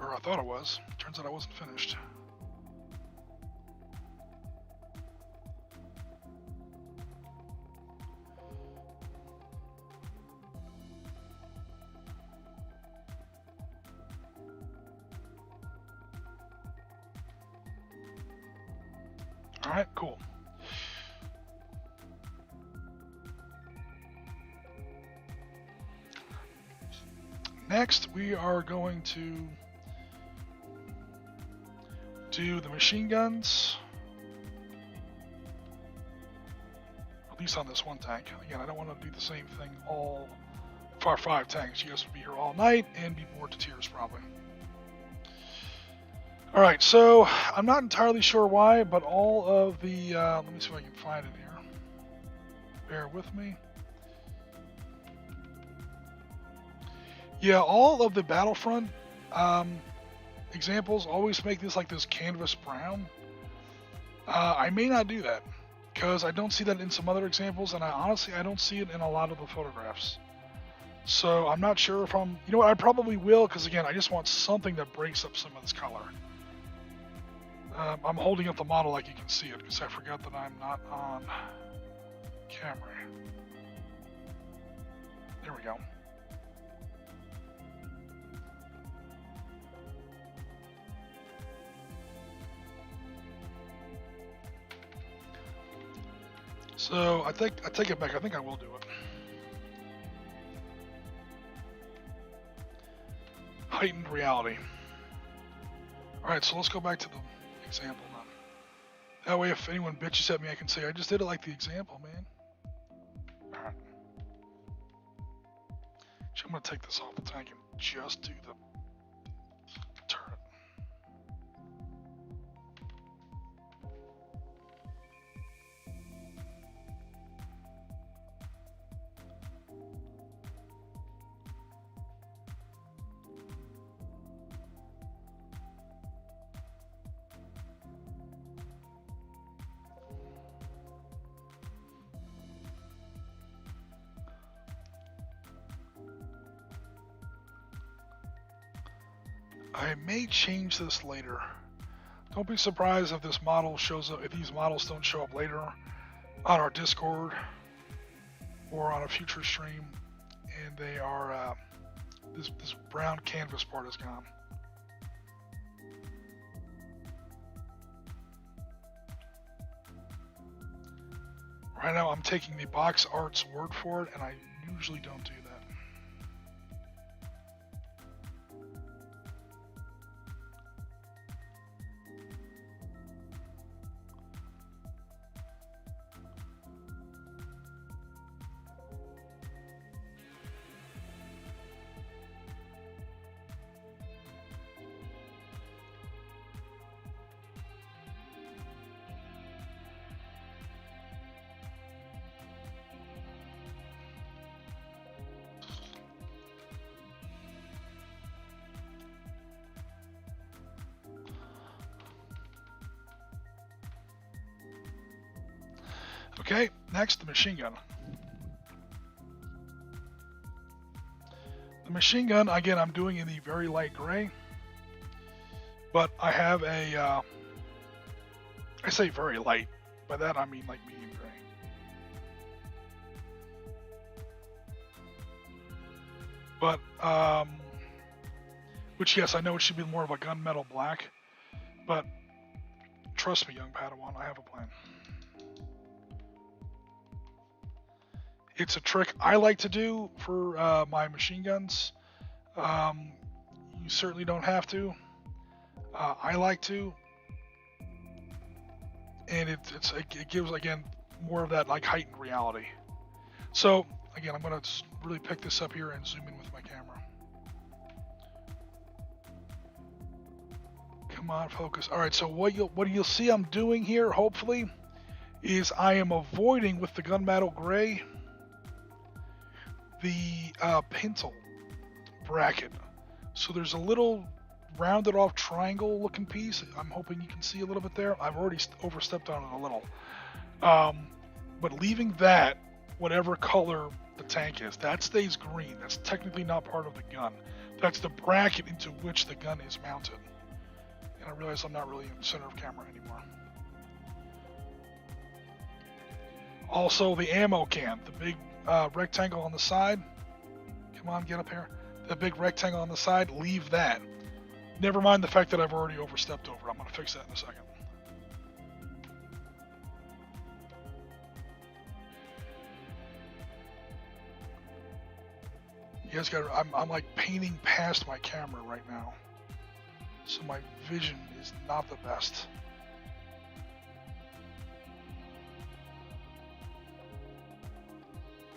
Or I thought it was. Turns out I wasn't finished. Alright, cool. Next, we are going to do the machine guns. At least on this one tank. Again, I don't want to do the same thing all for 5 tanks. You guys would be here all night and be bored to tears probably. Alright, so I'm not entirely sure why, but all of the, let me see if I can find it here. Bear with me. Yeah, all of the Battlefront examples always make this like this canvas brown. I may not do that because I don't see that in some other examples, and I don't see it in a lot of the photographs. So I'm not sure if I'm, you know what, I probably will, because again, I just want something that breaks up some of this color. I'm holding up the model like you can see it because I forgot that I'm not on camera. There we go. So I take it back. I think I will do it. Heightened reality. All right, so let's go back to the example now. That way, if anyone bitches at me, I can say I just did it like the example, man. All right. So I'm gonna take this off the tank and just do the turret. I may change this later. Don't be surprised if this model shows up, if these models don't show up later on our Discord or on a future stream, and they are this brown canvas part is gone. Right now, I'm taking the box art's word for it, and I usually don't do that. Okay, next, the machine gun. The machine gun, again, I'm doing in the very light gray, but I have a, I say very light, by that I mean like medium gray. But, which yes, I know it should be more of a gunmetal black, but trust me, young Padawan, I have a plan. It's a trick I like to do for my machine guns. You certainly don't have to. I like to, and it gives, again, more of that like heightened reality. So again, I'm gonna really pick this up here and zoom in with my camera. Come on, focus. All right, so what you'll see I'm doing here, hopefully, is I am avoiding with the gunmetal gray the pintle bracket. So there's a little rounded off triangle looking piece. I'm hoping you can see a little bit there. I've already overstepped on it a little. But leaving that, whatever color the tank is, that stays green. That's technically not part of the gun. That's the bracket into which the gun is mounted. And I realize I'm not really in the center of camera anymore. Also, the ammo can, the big rectangle on the side. Come on, get up here. The big rectangle on the side, leave that. Never mind the fact that I've already overstepped over. I'm going to fix that in a second. guys got. I'm like painting past my camera right now, so my vision is not the best.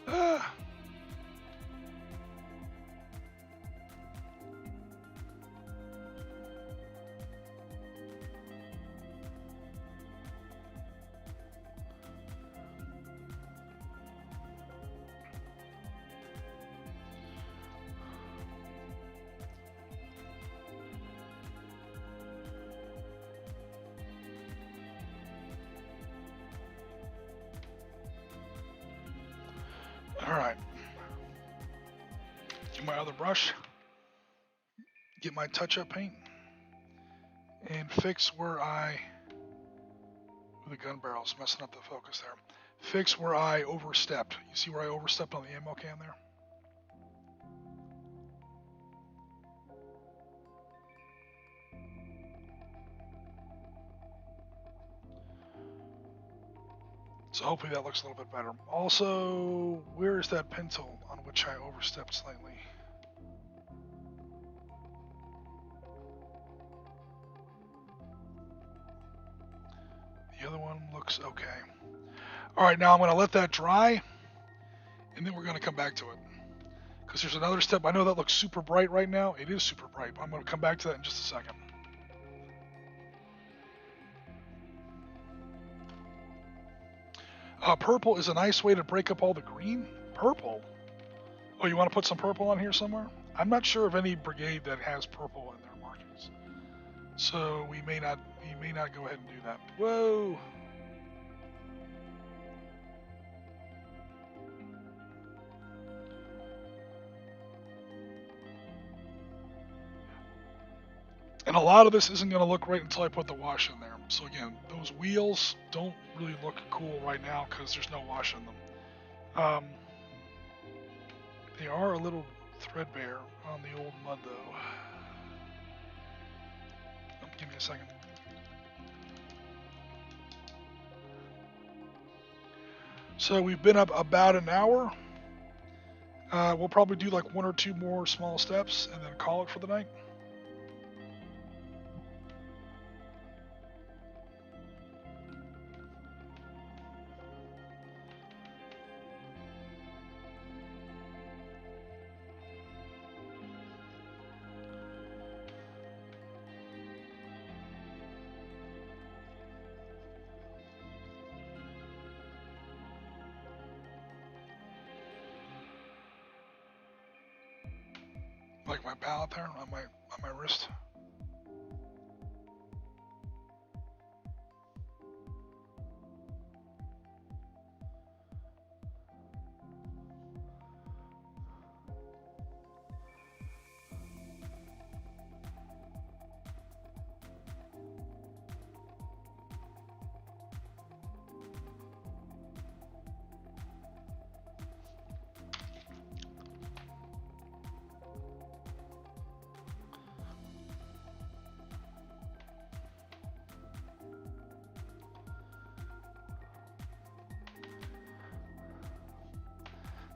Ah. All right. Get my other brush. Get my touch-up paint. And fix where the gun barrel's messing up the focus there. Fix where I overstepped. You see where I overstepped on the ammo can there? So hopefully that looks a little bit better. Also, where is that pencil on which I overstepped slightly? The other one looks okay. All right, now I'm going to let that dry, and then we're going to come back to it. Because there's another step. I know that looks super bright right now. It is super bright, but I'm going to come back to that in just a second. Purple is a nice way to break up all the green. Purple? Oh, you want to put some purple on here somewhere? I'm not sure of any brigade that has purple in their markings. So we may not go ahead and do that. Whoa! And a lot of this isn't going to look right until I put the wash in there. So again, those wheels don't really look cool right now because there's no wash in them. They are a little threadbare on the old mud though. Oh, give me a second. So we've been up about an hour. We'll probably do like 1 or 2 more small steps and then call it for the night. Like my pallet there on my wrist.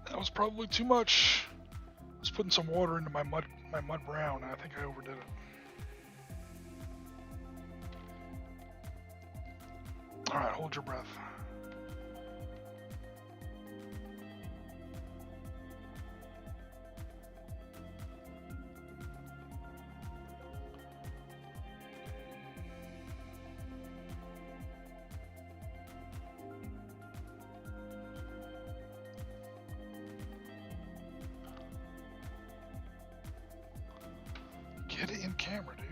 That was probably too much. I was putting some water into my mud brown, and I think I overdid it. All right, hold your breath. Get it in camera, dude.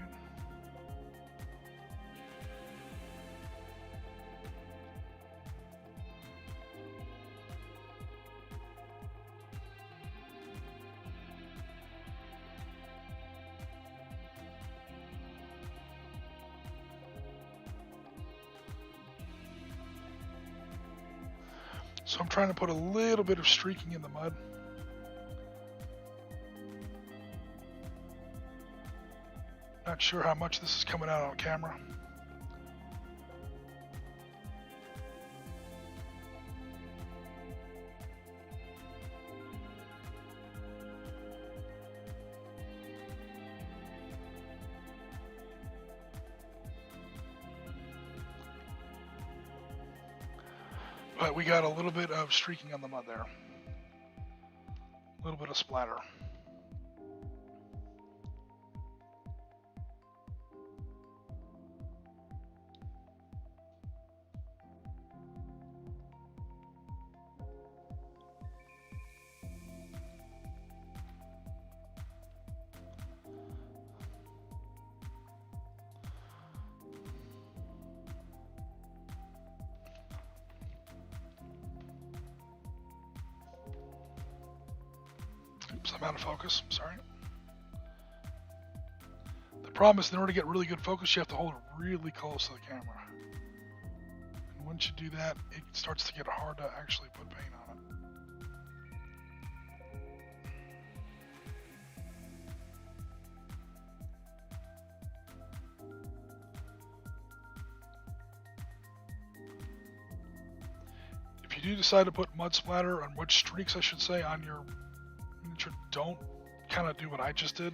So I'm trying to put a little bit of streaking in the mud. Not sure how much this is coming out on camera. But we got a little bit of streaking on the mud there. A little bit of splatter. Oops, I'm out of focus. Sorry. The problem is, in order to get really good focus, you have to hold it really close to the camera. And once you do that, it starts to get hard to actually put paint on it. If you do decide to put mud splatter, or mud streaks I should say, on your miniature, don't kind of do what I just did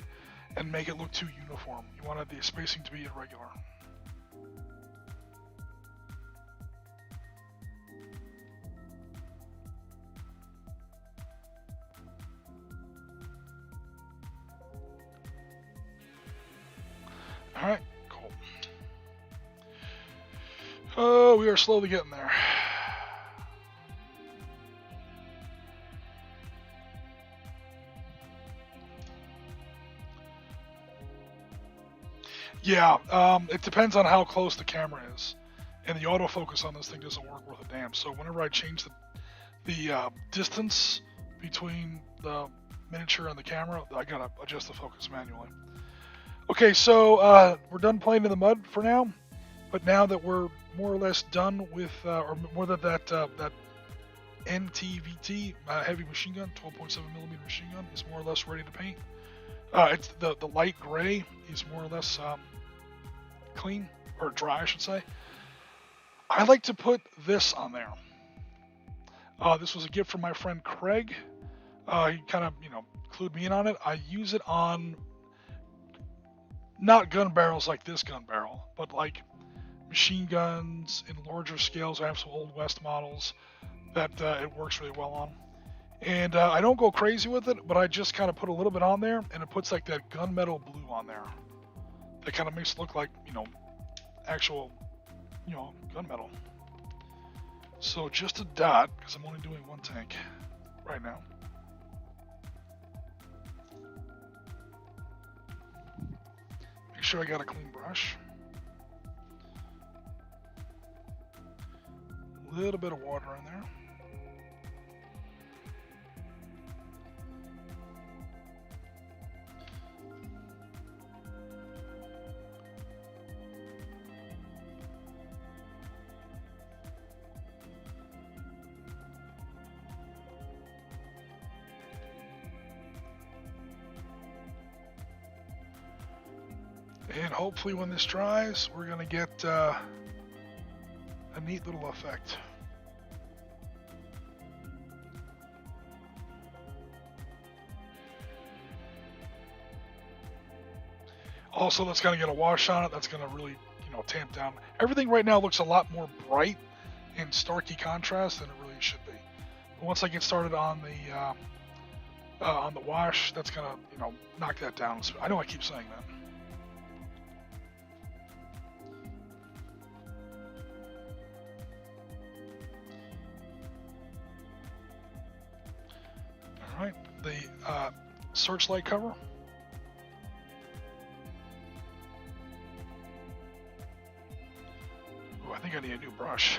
and make it look too uniform. You want the spacing to be irregular. Alright, cool. Oh, we are slowly getting there. Yeah, it depends on how close the camera is, and the autofocus on this thing doesn't work worth a damn. So whenever I change the distance between the miniature and the camera, I gotta adjust the focus manually. Okay, so we're done playing in the mud for now, but now that we're more or less done with, or more than that NTVT heavy machine gun, 12.7mm machine gun, is more or less ready to paint. It's the light gray is more or less clean, or dry I should say. I like to put this on there. This was a gift from my friend Craig. He kind of, clued me in on it. I use it on not gun barrels like this gun barrel, but like machine guns in larger scales. I have some Old West models that it works really well on. And I don't go crazy with it, but I just kind of put a little bit on there, and it puts like that gunmetal blue on there. That kind of makes it look like, actual, gunmetal. So just a dot, because I'm only doing one tank right now. Make sure I got a clean brush. A little bit of water in there. And hopefully when this dries, we're going to get a neat little effect. Also, that's going to get a wash on it. That's going to really, tamp down. Everything right now looks a lot more bright and starky contrast than it really should be. But once I get started on the wash, that's going to, knock that down. I know I keep saying that. All right, the searchlight cover. Ooh, I think I need a new brush.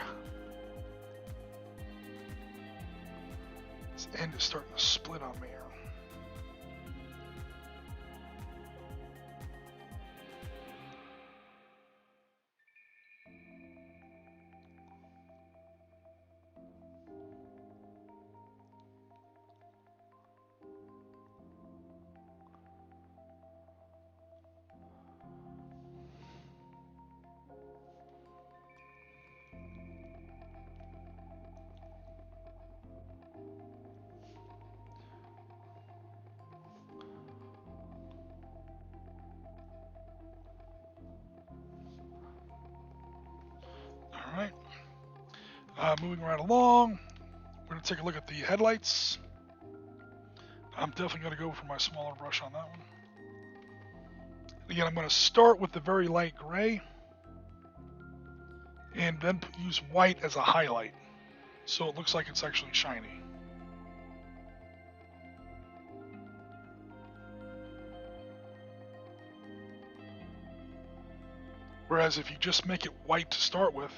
This end is starting to split on me here. moving right along, we're going to take a look at the headlights. I'm definitely going to go for my smaller brush on that one. Again, I'm going to start with the very light gray and then use white as a highlight so it looks like it's actually shiny. Whereas if you just make it white to start with,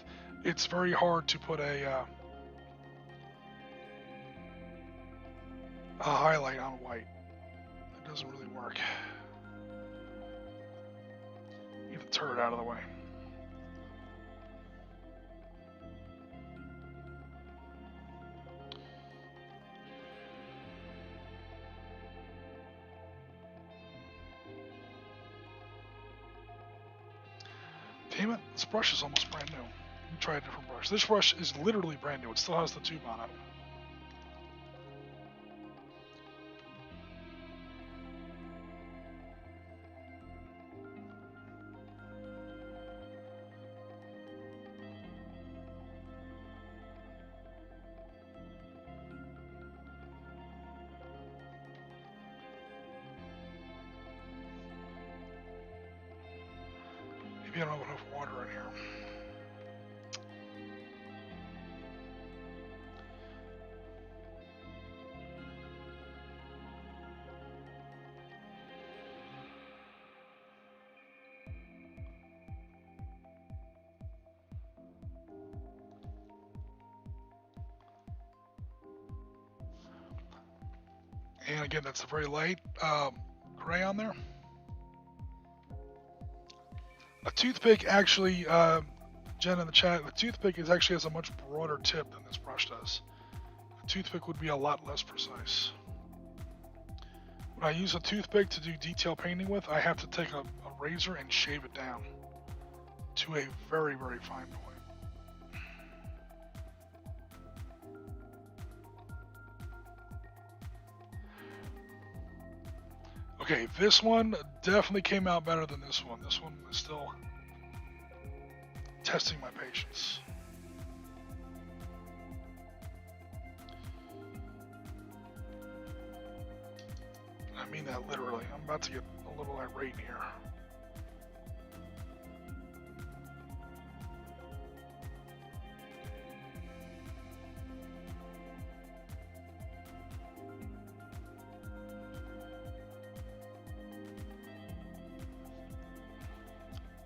it's very hard to put a highlight on white. It doesn't really work. Get the turret out of the way. Damn it, this brush is almost brand new. Let me try a different brush. This brush is literally brand new. It still has the tube on it. Maybe I don't have enough water in here. And again, that's a very light gray on there. A toothpick actually, Jen in the chat, the toothpick actually has a much broader tip than this brush does. A toothpick would be a lot less precise. When I use a toothpick to do detail painting with, I have to take a razor and shave it down to a very, very fine point. Okay, this one definitely came out better than this one. This one is still testing my patience. I mean that literally. I'm about to get a little irate here.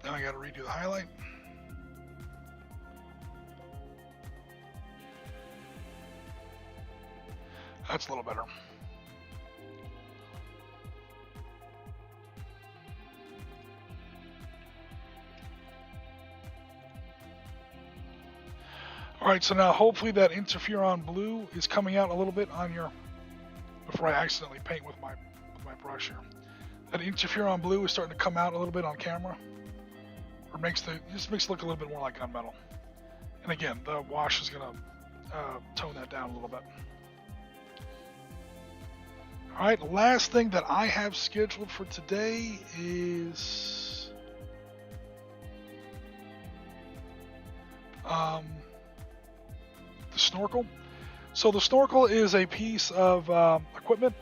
Now I gotta redo the highlight. That's a little better. Alright, so now hopefully that interferon blue is coming out a little bit on your, before I accidentally paint with my brush here. That interferon blue is starting to come out a little bit on camera. Or just makes it look a little bit more like gunmetal. And again, the wash is gonna tone that down a little bit. Alright, last thing that I have scheduled for today is the snorkel. So the snorkel is a piece of equipment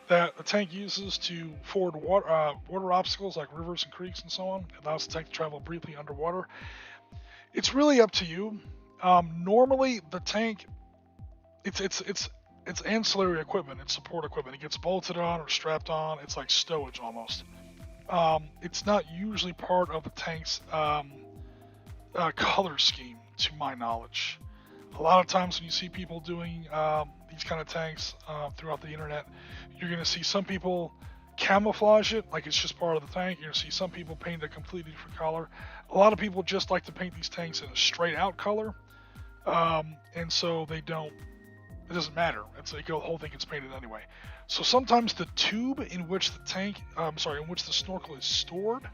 that the tank uses to ford water obstacles like rivers and creeks and so on. It allows the tank to travel briefly underwater. It's really up to you. Normally the tank, it's ancillary equipment, it's support equipment. It gets bolted on or strapped on. It's like stowage almost. It's not usually part of the tank's color scheme, to my knowledge. A lot of times when you see people doing these kind of tanks throughout the internet, you're going to see some people camouflage it like it's just part of the tank. You're going to see some people paint a completely different color. A lot of people just like to paint these tanks in a straight out color, and so they don't, it doesn't matter. It's like the whole thing gets painted anyway. So sometimes the tube in which the tank, in which the snorkel is stored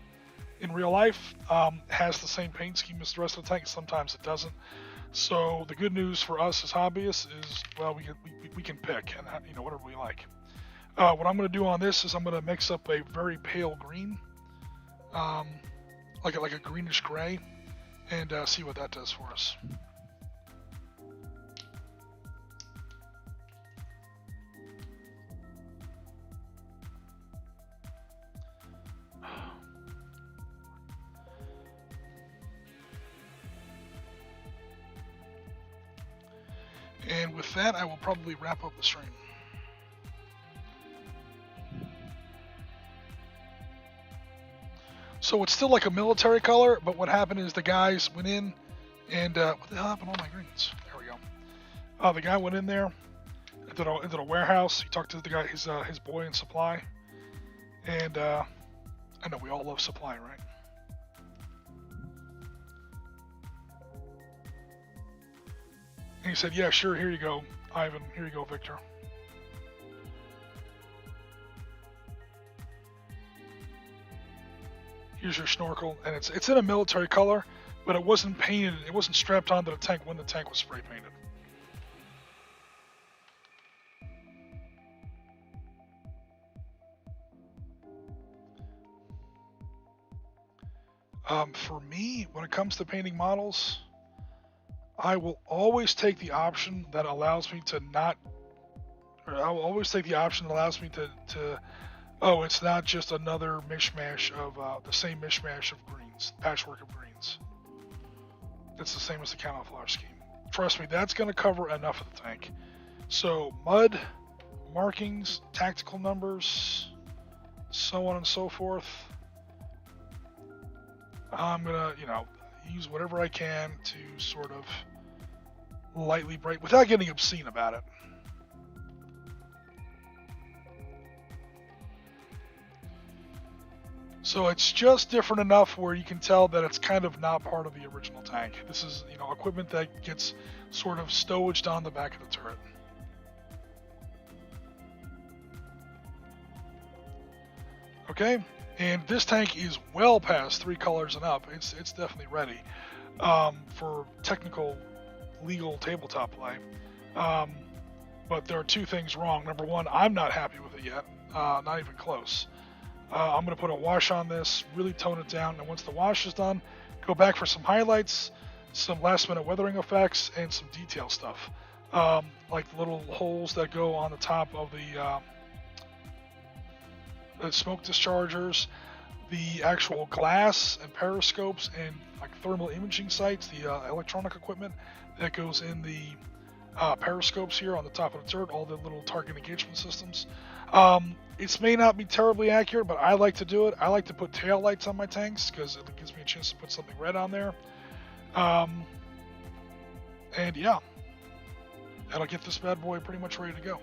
in real life has the same paint scheme as the rest of the tank. Sometimes it doesn't. So the good news for us as hobbyists is, well, we can pick and whatever we like. What I'm going to do on this is I'm going to mix up a very pale green, like a greenish gray, and see what that does for us. And with that, I will probably wrap up the stream. So it's still like a military color, but what happened is the guys went in and what the hell happened to all my greens? There we go. The guy went in there into the warehouse. He talked to the guy, his boy in supply, and I know we all love supply, right? And he said, "Yeah, sure. Here you go, Ivan. Here you go, Victor." Here's your snorkel, and it's in a military color, but it wasn't painted. It wasn't strapped onto the tank when the tank was spray painted. For me, when it comes to painting models, I will always take the option that allows me to not. Or I will always take the option that allows me to oh, it's not just another mishmash of the same mishmash of greens, patchwork of greens. It's the same as the camouflage scheme. Trust me, that's going to cover enough of the tank. So mud, markings, tactical numbers, so on and so forth. I'm going to, use whatever I can to sort of lightly break without getting obscene about it. So it's just different enough where you can tell that it's kind of not part of the original tank. This is, equipment that gets sort of stowaged on the back of the turret. Okay, and this tank is well past 3 colors and up. It's definitely ready for technical, legal tabletop play. But there are 2 things wrong. Number 1, I'm not happy with it yet, not even close. I'm going to put a wash on this, really tone it down, and once the wash is done, go back for some highlights, some last-minute weathering effects, and some detail stuff, like the little holes that go on the top of the smoke dischargers, the actual glass and periscopes and like thermal imaging sights, the electronic equipment that goes in the periscopes here on the top of the turret, all the little target engagement systems. It may not be terribly accurate, but I like to do it. I like to put tail lights on my tanks because it gives me a chance to put something red on there. And yeah, that'll get this bad boy pretty much ready to go.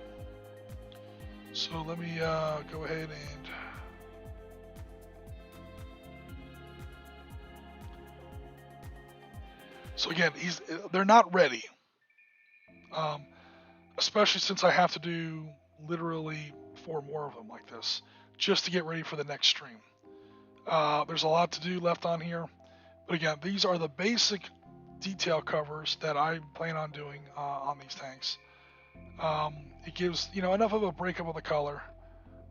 So let me go ahead and so again, they're not ready, especially since I have to do literally 4 more of them like this just to get ready for the next stream. There's a lot to do left on here, but again, these are the basic detail covers that I plan on doing on these tanks. It gives enough of a breakup of the color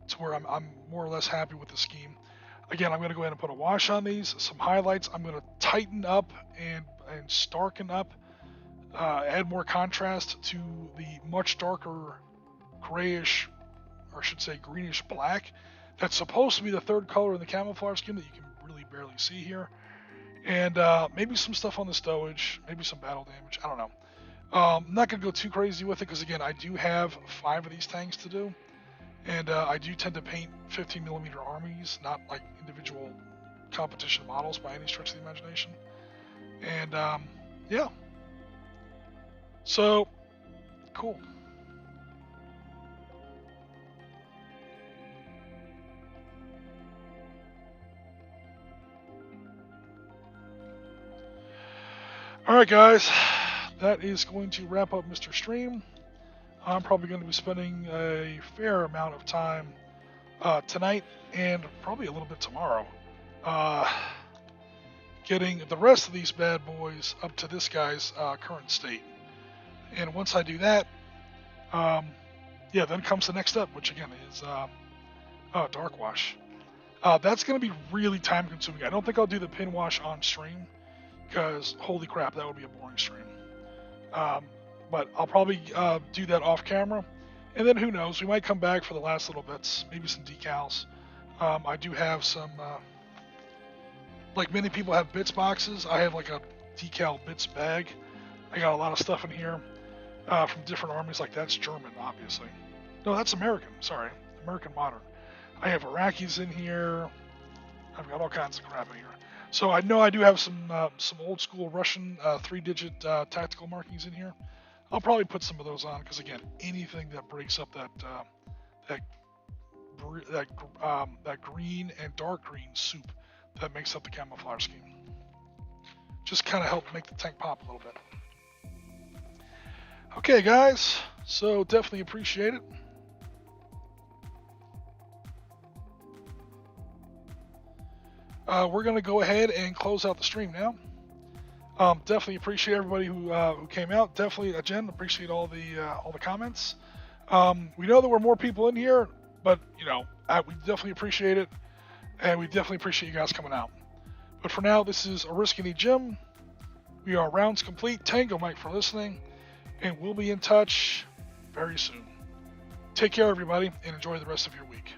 to where I'm more or less happy with the scheme. Again, I'm going to go ahead and put a wash on these, some highlights. I'm going to tighten up and starken up, add more contrast to the much darker grayish, or I should say greenish black. That's supposed to be the 3rd color in the camouflage scheme that you can really barely see here. And maybe some stuff on the stowage, maybe some battle damage. I don't know. I'm not going to go too crazy with it because, again, I do have 5 of these tanks to do. And I do tend to paint 15mm armies, not like individual competition models by any stretch of the imagination. And yeah. So, cool. Alright guys, that is going to wrap up Mr. Stream. I'm probably going to be spending a fair amount of time tonight and probably a little bit tomorrow getting the rest of these bad boys up to this guy's current state. And once I do that, then comes the next step, which again is dark wash. That's going to be really time consuming. I don't think I'll do the pin wash on stream because holy crap, that would be a boring stream. But I'll probably do that off camera, and then who knows, we might come back for the last little bits, maybe some decals. I do have some, like many people have bits boxes, I have like a decal bits bag. I got a lot of stuff in here, from different armies. Like that's German, obviously. No, that's American. Sorry, American modern. I have Iraqis in here. I've got all kinds of crap in here. So I know I do have some old school Russian 3-digit tactical markings in here. I'll probably put some of those on because again, anything that breaks up that green and dark green soup that makes up the camouflage scheme, just kind of help make the tank pop a little bit. Okay, guys. So definitely appreciate it. We're going to go ahead and close out the stream now. Definitely appreciate everybody who came out. Definitely, Jen, appreciate all the comments. We know there were more people in here, but we definitely appreciate it, and we definitely appreciate you guys coming out. But for now, this is Oriskany Jim. We are Rounds Complete. Tango Mike for listening, and we'll be in touch very soon. Take care, everybody, and enjoy the rest of your week.